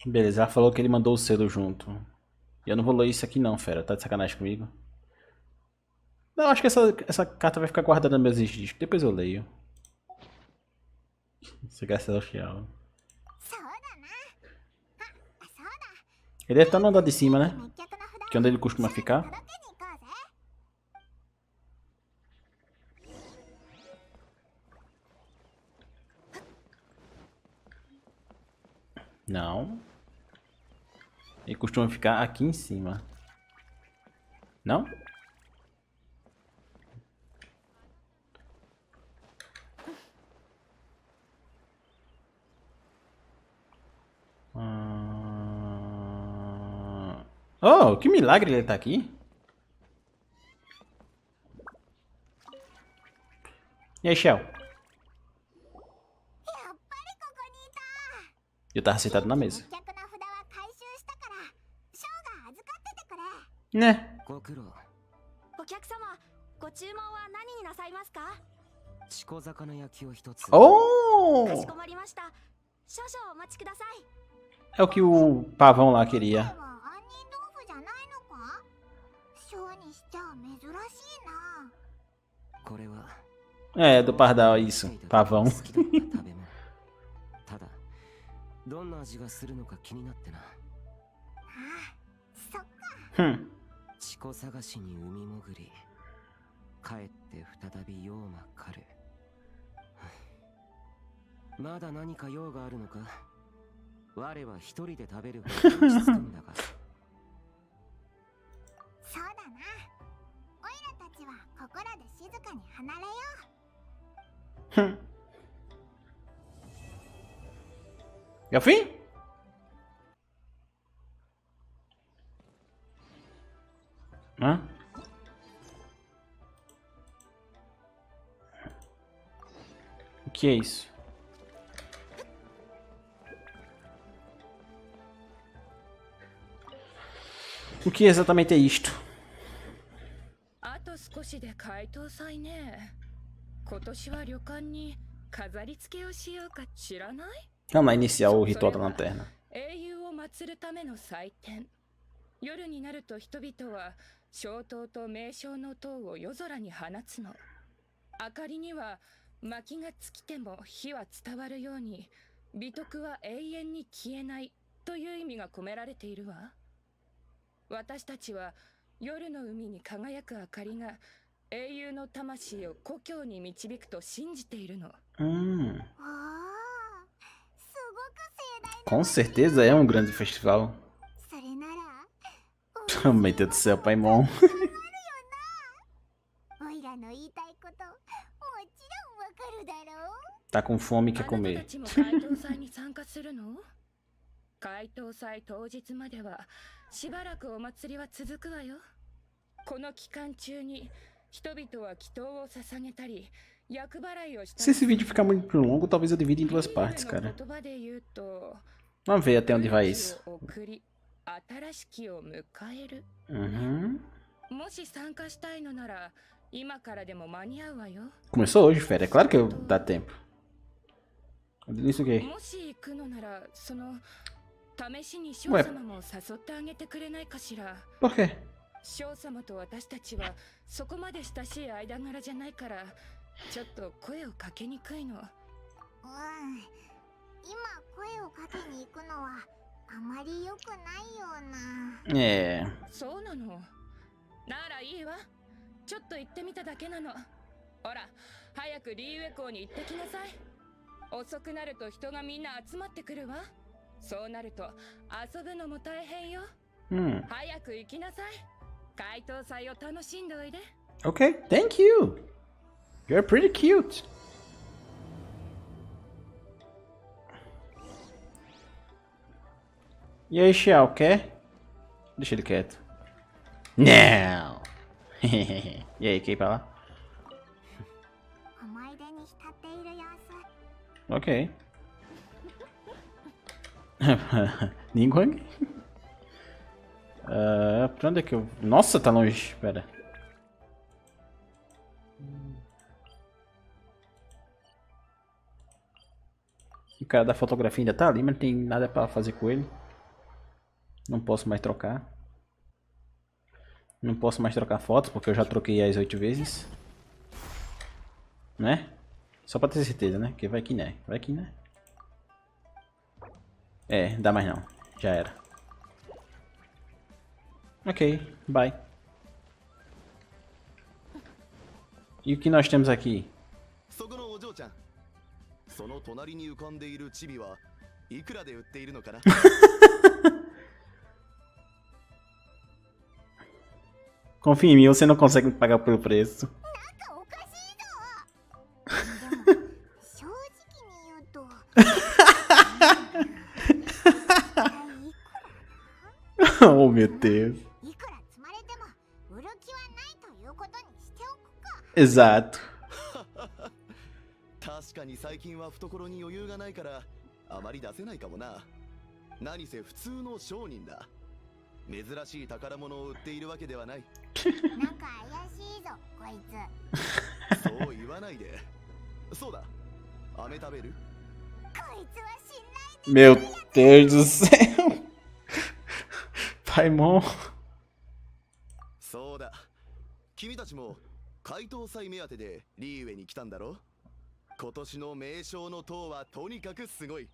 Beleza, ela falou que ele mandou o selo junto. E eu não vou ler isso aqui não, fera. Tá de sacanagem comigo? Não, acho que essa carta vai ficar guardada nos meus registros. Depois eu leio. Você quer ser o Xiao. Ele deve estar no andar de cima, né? Que é onde ele costuma ficar. Não. Ele costuma ficar aqui em cima. Não? Oh, que milagre ele tá aqui. E aí, Xiao? Eu tava sentado na mesa. Né? Oh! É o que o pavão lá queria. É, do pardal, isso. Pavão. É o fim? Hã? O que é isso? O que exatamente é isto? Vamos lá iniciar o ritual da lanterna. 夜になると人々は小灯と名称の塔を夜空に放つの。明かりには薪が尽きても火は伝わるように、美徳は永遠に消えないという意味が込められているわ。私たちは夜の海に輝く明かりが英雄の魂を故郷に導くと信じているの。Com certeza é um grande festival. Oh, meu Deus do céu, Paimon. Tá com fome e quer comer. 解凍祭当日まではしばらくお祭りは続くわよ。この期間中に人々は祈祷を捧げたり厄払いをしたり。 Se esse vídeo ficar muito longo, talvez eu divida em duas partes, cara. Vamos ver até onde vai isso. Começou hoje, fera. É claro que dá tempo. Isso o quê? Ué. Por quê? 翔様と私たちはそこまで親しい間柄じゃないからちょっと声をかけにくいの。今声をかけに行くのはあまり良くないような。そうなの。ならいいわ。ちょっと行ってみただけなの。ほら、早くリーウェ校に行ってきなさい。遅くなると人がみんな集まってくるわ。そうなると遊ぶのも大変よ。早く行きなさい。解凍祭を楽しんでおいで。Okay, thank you. You're pretty cute. E aí, Xiao, quer? Deixa ele quieto. Não! E aí, quer ir pra lá? Ok. Ninguém? Pra onde é que eu... Nossa, tá longe. Pera. O cara da fotografia ainda tá ali, mas não tem nada pra fazer com ele. Não posso mais trocar. Não posso mais trocar fotos, porque eu já troquei as 8 vezes. Né? Só pra ter certeza, né? Porque vai que né. Vai que né. É, dá mais não. Já era. Ok, bye. E o que nós temos aqui? Confia em mim, você não consegue me pagar pelo preço. Oh meu Deus. Exato. 確かに最近は懐に余裕がないからあまり出せないかもな。何せ普通の商人だ。珍しい宝物を売っているわけではない。なんか怪しいぞこいつ。そう言わないで。そうだ。飴食べる？こいつは信頼できる。 Meu Deus do céu. Paimon. そうだ。君たちも怪盗祭目当てでリーウェに来たんだろ？今年の名将の塔はとにかくすごい。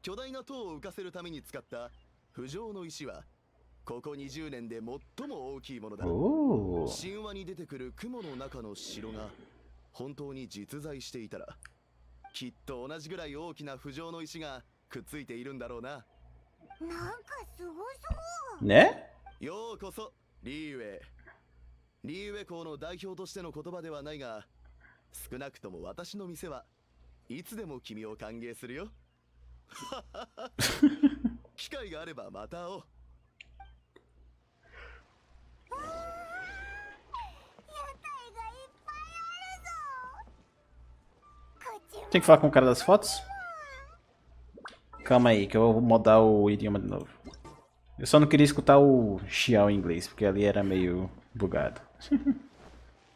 巨大な塔を浮かせるために使った浮上の石はここ20年で最も大きいものだ。神話に出てくる雲の中の城が本当に実在していたらきっと同じぐらい大きな浮上の石がくっついているんだろうな。なんかすごそう。ね？ようこそリーウェイ。リーウェ校の代表としての言葉ではないが、少なくとも私の店はいつでも君を歓迎するよ。機会があればまた会おう。Tem que falar com o cara das fotos? Calma aí, que eu vou mudar o idioma de novo. Eu só não queria escutar o Xiao em inglês, porque ali era meio bugado.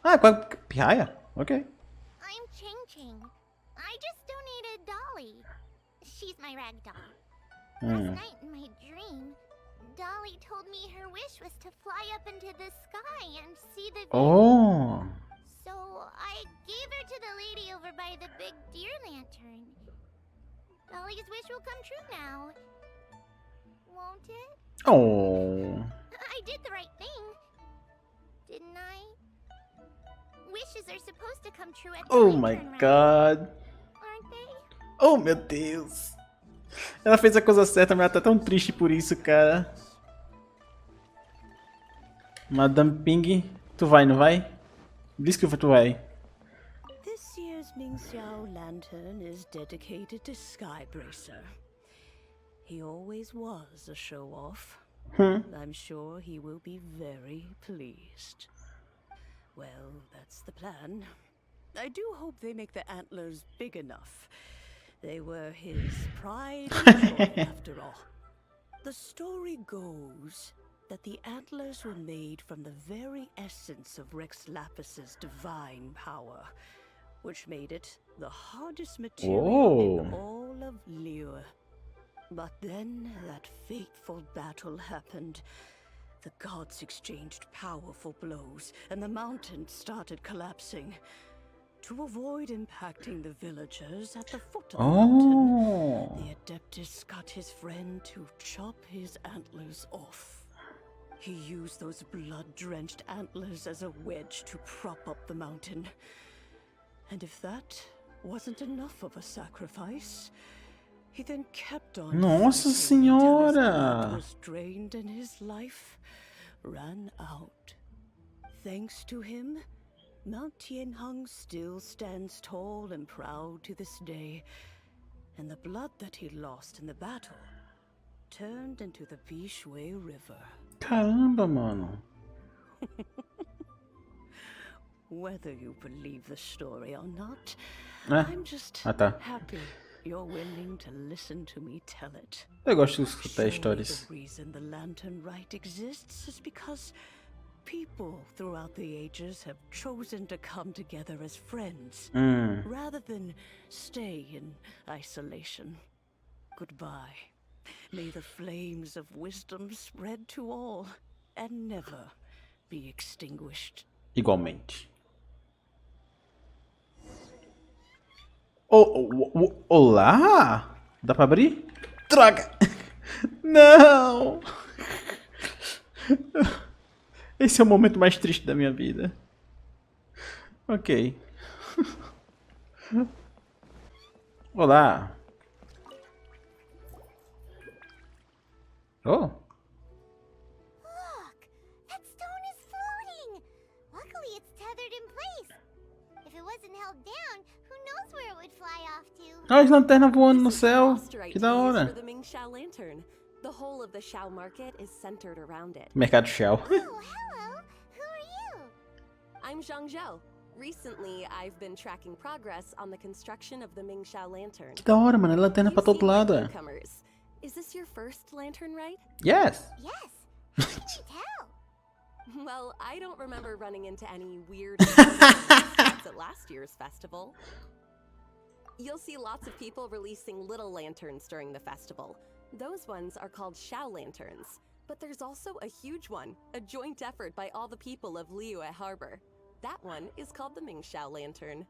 Ah, com a pirraia? Ok. I'm changing. I just donated Dolly. She's my rag doll. Last night in my dream, Dolly told me her wish was to fly up into the sky and see the view. Oh. So I gave her to the lady over by the big deer lantern. Dolly's wish will come true now. Won't it? Oh. I did the right thing. Didn't I? Wishes are supposed to come true at the Oh my lantern, right? god. Aren't they? Oh meu Deus. Ela fez a coisa certa, mas ela tá tão triste por isso, cara. Madame Ping, tu vai, não vai? Diz que tu vai. This year's Missão lantern is dedicated to Skybracer. He always was a show-off. I'm sure he will be very pleased. Well, that's the plan. I do hope they make the antlers big enough. They were his pride and joy, after all. The story goes that the antlers were made from the very essence of Rex Lapis's divine power, which made it the hardest material in all of Liyue. But then that fateful battle happened. The gods exchanged powerful blows, and the mountain started collapsing. To avoid impacting the villagers at the foot of the mountain, the Adeptus got his friend to chop his antlers off. He used those blood-drenched antlers as a wedge to prop up the mountain. And if that wasn't enough of a sacrifice, he then kept on Nossa fighting until his Senhora! blood was drained and his life ran out. Thanks to him, Mount Tianheng still stands tall and proud to this day, and the blood that he lost in the battle turned into the Bishui River. Caramba, mano. Whether you believe the story or not, I'm just happy you're willing to listen to me tell it. Eu gosto de escutar histórias. The reason the Lantern Rite exists is because people throughout the ages have chosen to come together as friends rather than stay in isolation. Goodbye. May the flames of wisdom spread to all and never be extinguished. Igualmente. Olá? Dá pra abrir? Droga! Não! Esse é o momento mais triste da minha vida. Ok. Olá. Oh. Look! That stone is floating! Luckily it's tethered in place. If it wasn't held down, who knows where it would fly off to? As lanternas voando no céu. Que da hora. The whole of the Xiao market is centered around it. Mercado Xiao. Oh, hello! Who are you? I'm Zhao. Recently, I've been tracking progress on the construction of the Mingxiao lantern. Que da hora, mano. É lanterna pra todo lado. Newcomers. Is this your first lantern ride? Yes. Yes. How can you tell? Well, I don't remember running into any weird at last year's festival. You'll see lots of people releasing little lanterns during the festival. Those ones are called Xiao lanterns. But there's also a huge one, a joint effort by all the people of Liyue Harbor. That one is called the Mingxiao lantern.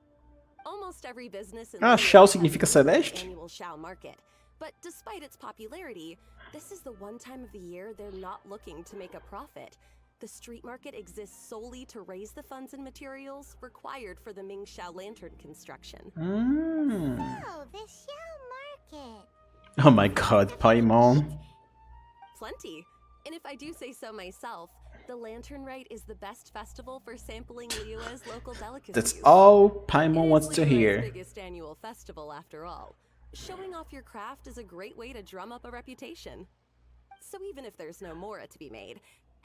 Almost every business in Xiao significa celeste? Annual Xiao market. But despite its popularity, this is the one time of the year they're not looking to make a profit. The street market exists solely to raise the funds and materials required for the Mingxiao lantern construction. Oh, the Xiao market. Oh my god, Paimon. Plenty. And if I do say so myself, the Lantern Rite is the best festival for sampling Liyue's local delicacies. That's all Paimon wants to hear. It's biggest annual festival after all. Showing off your craft is a great way to drum up a reputation. So even if there's no mora to be made,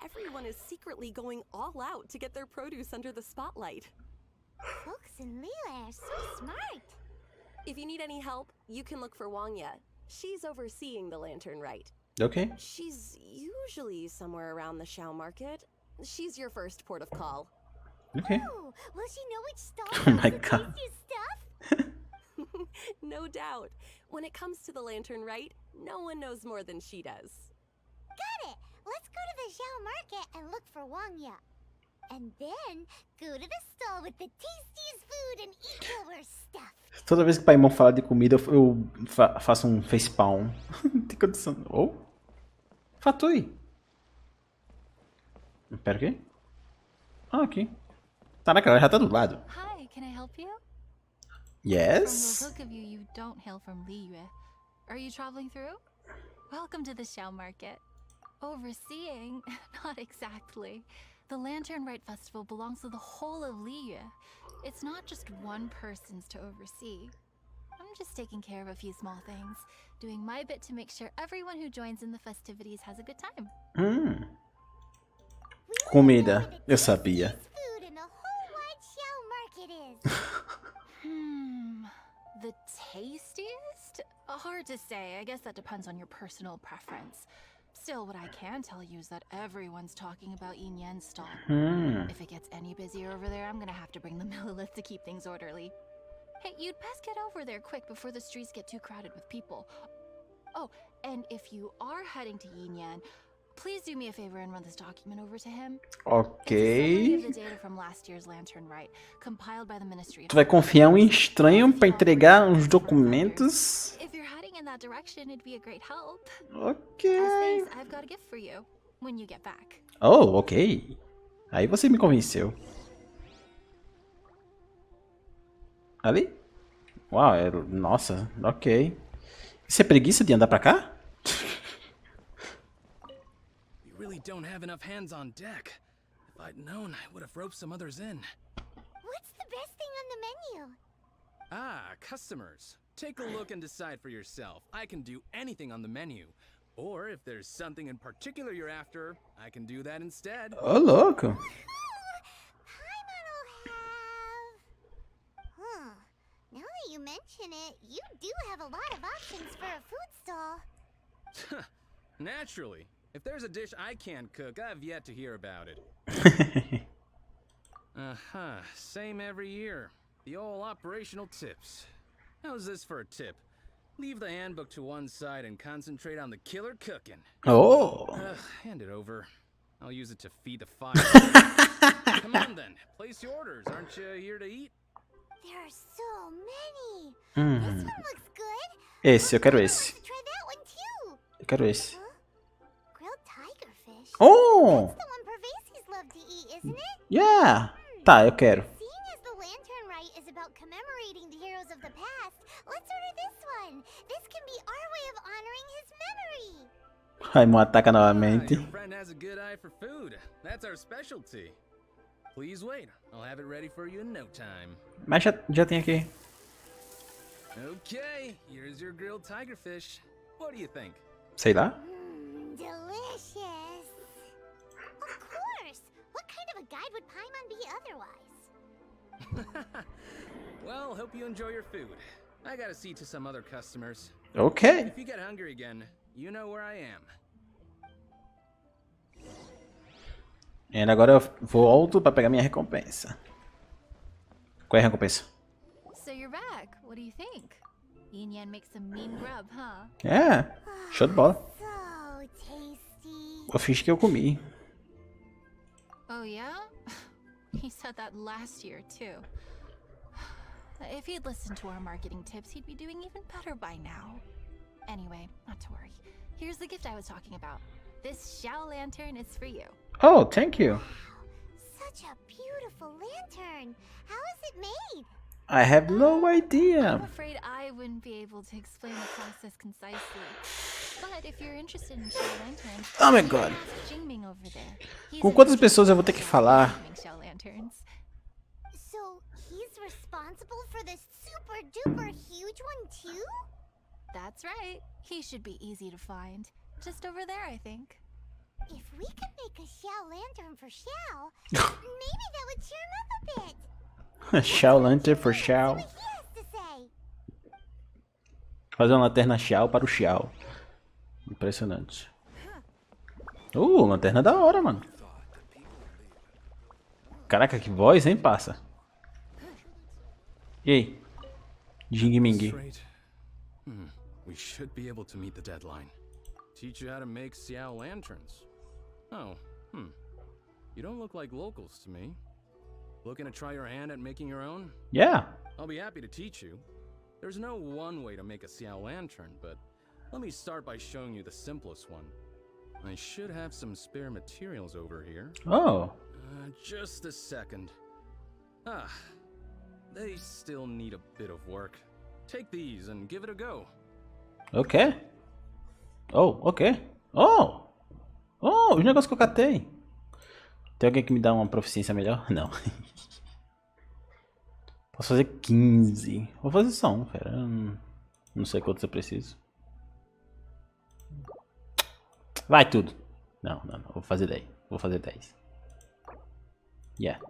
everyone is secretly going all out to get their produce under the spotlight. Folks in Liyue are so smart. If you need any help, you can look for Wangya. She's overseeing the Lantern Rite. Okay. She's usually somewhere around the Xiao market. She's your first port of call. Okay. Oh, will she know which stall Oh my has the god. tastiest stuff? No doubt. When it comes to the Lantern Rite, no one knows more than she does. Got it! Let's go to the Xiao market and look for Wangya. And then go to the stall with the tastiest food and eat all our stuff. Toda vez que o Paimon fala de comida, eu faço um facepalm. Não tem condição. Oh. Fatui. Pera aqui. Ah, aqui. Caraca, ela já tá do lado. Hi, can I help you? Yes. From the look of you, you don't hail from Liyue. Are you traveling through? Welcome to the Xiao market. Overseeing? Not exactly. The Lantern Rite Festival belongs to the whole of Liyue. It's not just one person's to oversee. I'm just taking care of a few small things, doing my bit to make sure everyone who joins in the festivities has a good time. Comida, eu sabia. Food in the whole wide Xiao market is. The tastiest? Hard to say. I guess that depends on your personal preference. Still, what I can tell you is that everyone's talking about Yinyan's stall. If it gets any busier over there, I'm gonna have to bring the millilith to keep things orderly. Hey, you'd best get over there quick before the streets get too crowded with people. Oh, and if you are heading to Yinyan, please do me a favor and run this document over to him. Ok. It's a summary of the data from last year's Lantern Rite, compiled by the Ministry of Tu vai confiar um estranho pra entregar uns documentos? If you're heading in that direction, it'd be a great help. Ok. As thanks, I've got a gift for you when you get back. Oh, ok. Aí você me convenceu. Ali? Uau, nossa, ok. Isso é preguiça de andar pra cá? You really don't have enough hands on deck. If I'd known, I would have roped some others in. What's the best thing on the menu? Ah, customers. Take a look and decide for yourself. I can do anything on the menu. Or if there's something in particular you're after, I can do that instead. Ô, louco. Now that you mention it, you do have a lot of options for a food stall. Naturally. If there's a dish I can't cook, I've yet to hear about it. Same every year. The old operational tips. How's this for a tip? Leave the handbook to one side and concentrate on the killer cooking. Oh. Hand it over. I'll use it to feed the fire. Come on then, place your orders. Aren't you here to eat? There are so many. This one looks good. Esse, eu quero esse. Try that one too. Eu quero esse. Grilled tiger tigerfish. Oh! That's the one Pervasi's love to eat, isn't it? Yeah! Tá, eu quero. Seeing as the lantern rite is about commemorating the heroes of the past, let's order this one. This can be our way of honoring his memory. Raimundo ataca novamente. Your friend has a good eye for food. That's our specialty. Please wait. I'll have it ready for you in no time. Mas já tem aqui. Okay, here's your grilled tigerfish. What do you think? Sei lá. Delicious. Of course. What kind of a guide would Paimon be otherwise? Well, hope you enjoy your food. I gotta see to some other customers. Okay. If you get hungry again, you know where I am. E agora eu volto pra pegar minha recompensa. Qual é a recompensa? So you're back. What do you think? Yin Yan makes some mean grub, huh? É, show de bola. So tasty. Eu fiz que eu comi. Oh yeah? He said that last year too. If he'd listened to our marketing tips, he'd be doing even better by now. Anyway, not to worry. Here's the gift I was talking about. This Xiao lantern is for you. Oh, thank you. Such a beautiful lantern. How is it made? I have no idea. I'm afraid I wouldn't be able to explain the process concisely. But if you're interested in Xiao lanterns, Oh my god. Jingming over there. He's Com quantas pessoas eu vou ter que falar? Xiao lanterns. So he's responsible for this super duper huge one too? That's right. He should be easy to find. Just over there, I think. If we could make a Xiao lantern for Xiao, maybe that would cheer him up a bit. Xiao lantern for Xiao. What he has to say. Fazer uma lanterna Xiao para o Xiao. Impressionante. Lanterna da hora, mano. Caraca, que voz, hein, passa? E aí? Jing Ming. We should be able to meet the deadline. Teach you how to make Xiao lanterns. Oh, You don't look like locals to me. Looking to try your hand at making your own? Yeah. I'll be happy to teach you. There's no one way to make a Xiao lantern, but let me start by showing you the simplest one. I should have some spare materials over here. Oh. Just a second. They still need a bit of work. Take these and give it a go. Ok. Ok. Os negócios que eu catei. Tem alguém que me dá uma proficiência melhor? Não. Posso fazer 15. Vou fazer só um, pera. Não sei quantos eu preciso. Vai tudo. Não. Vou fazer 10. Vou fazer 10. Yeah.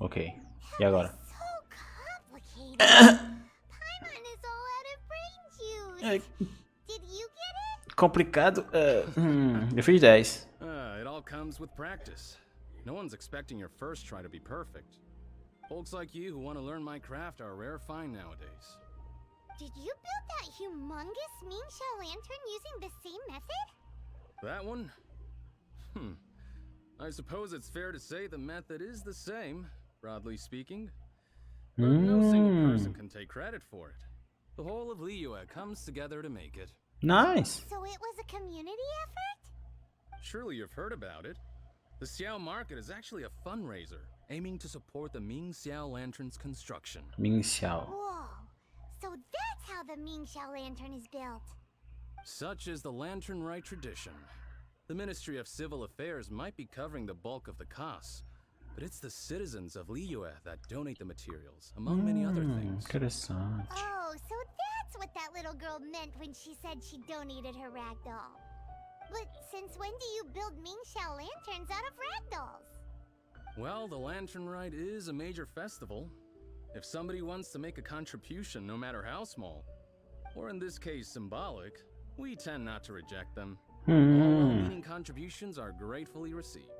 Ok. E agora? Paimon is all out of brain juice. Did you get it? Complicado. Eu fiz 10. It all comes with practice. No one's expecting your first try to be perfect. Folks like you who want to learn my craft are a rare find nowadays. Did you build that humongous Ming Xiao lantern using the same method? That one? I suppose it's fair to say the method is the same, broadly speaking. But no single person can take credit for it. The whole of Liyue comes together to make it. Nice. So it was a community effort? Surely you've heard about it. The Xiao market is actually a fundraiser, aiming to support the Ming Xiao lantern's construction. Ming Xiao. Whoa. So that's how the Ming Xiao lantern is built. Such is the lantern rite tradition. The Ministry of Civil Affairs might be covering the bulk of the costs, but it's the citizens of Liyue that donate the materials, among many other things. Interessante. Oh, so that's what that little girl meant when she said she donated her ragdoll. But since when do you build Ming Xiao lanterns out of ragdolls? Well, the Lantern Rite is a major festival. If somebody wants to make a contribution, no matter how small, or in this case symbolic, we tend not to reject them. All well-meaning contributions are gratefully received.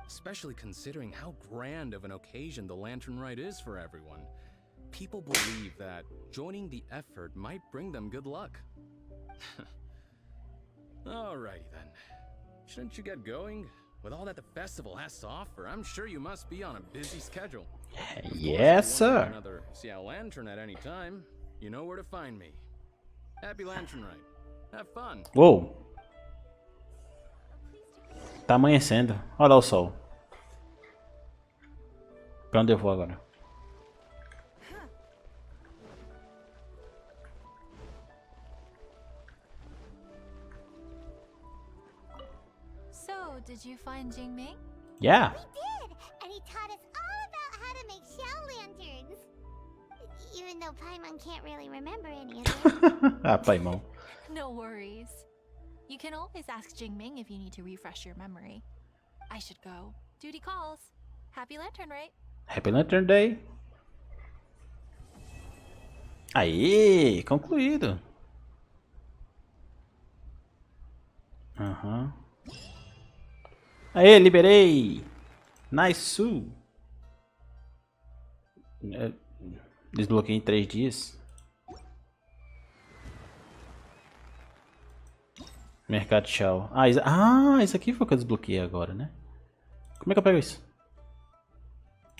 Especially considering how grand of an occasion the Lantern Rite is for everyone. People believe that joining the effort might bring them good luck. Alrighty then. Shouldn't you get going? With all that the festival has to offer, I'm sure you must be on a busy schedule. Yes, sir. Another Xiao lantern at any time. You know where to find me. Happy lantern ride. Have fun. Uou. Tá amanhecendo. Olha lá o sol. Pra onde eu vou agora? So, did you find Jingming? Yeah. We did! And he taught us all about how to make Xiao lanterns. Even though Paimon can't really remember any of it. Ah, Paimon. No worries. You can always ask Jingming if you need to refresh your memory. I should go. Duty calls. Happy Lantern, right? Happy Lantern Day. Aê, concluído. Aham. Aê, liberei. Nice. Desbloqueei em 3 dias. Mercado Xiao. Isso aqui foi o que eu desbloqueei agora, né? Como é que eu pego isso?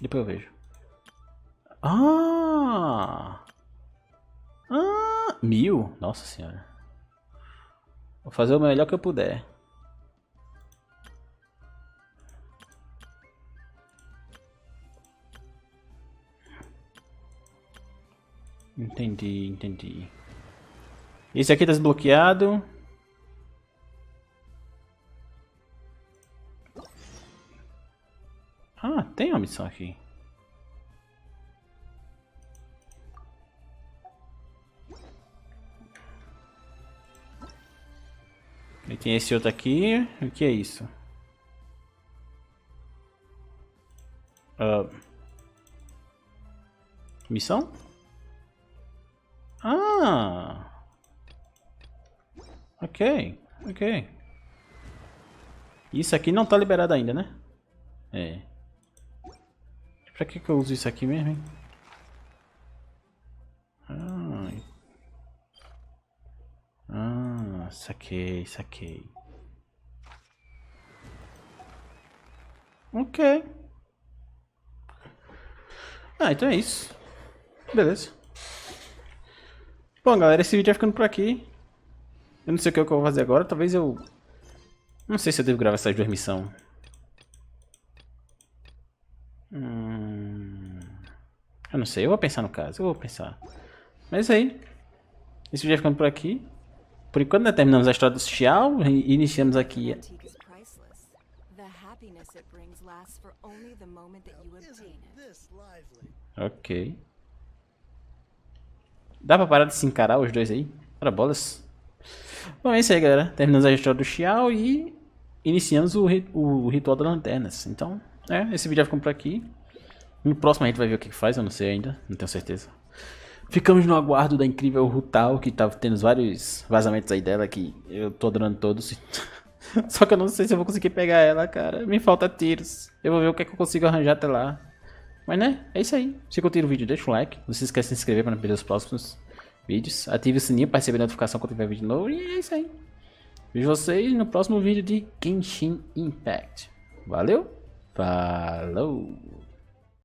Depois eu vejo. 1000? Nossa senhora. Vou fazer o melhor que eu puder. Entendi. Esse aqui tá desbloqueado. Tem uma missão aqui. E tem esse outro aqui. O que é isso? Missão? Ok. Isso aqui não tá liberado ainda, né? Pra que eu uso isso aqui mesmo, hein? Saquei. Ok. Então é isso. Beleza. Bom, galera, esse vídeo vai ficando por aqui. Eu não sei o que eu vou fazer agora. Talvez eu... Não sei se eu devo gravar essas 2 missões. Eu não sei, eu vou pensar no caso, Mas aí, esse vídeo vai ficando por aqui. Por enquanto, nós terminamos a história do Xiao e iniciamos aqui. Ok. Dá pra parar de se encarar os dois aí? Para bolas. Bom, é isso aí, galera. Terminamos a história do Xiao e iniciamos o ritual das lanternas. Então, esse vídeo vai ficando por aqui. No próximo a gente vai ver o que faz, eu não sei ainda, não tenho certeza. Ficamos no aguardo da incrível Rutal, que tá tendo vários vazamentos aí dela, que eu tô adorando todos. Só que eu não sei se eu vou conseguir pegar ela, cara. Me falta tiros. Eu vou ver o que é que eu consigo arranjar até lá. Mas né, é isso aí. Se curtiram o vídeo, deixa um like. Não se esqueça de se inscrever para não perder os próximos vídeos. Ative o sininho para receber notificação quando tiver vídeo novo. E é isso aí. Vejo vocês no próximo vídeo de Genshin Impact. Valeu? Falou!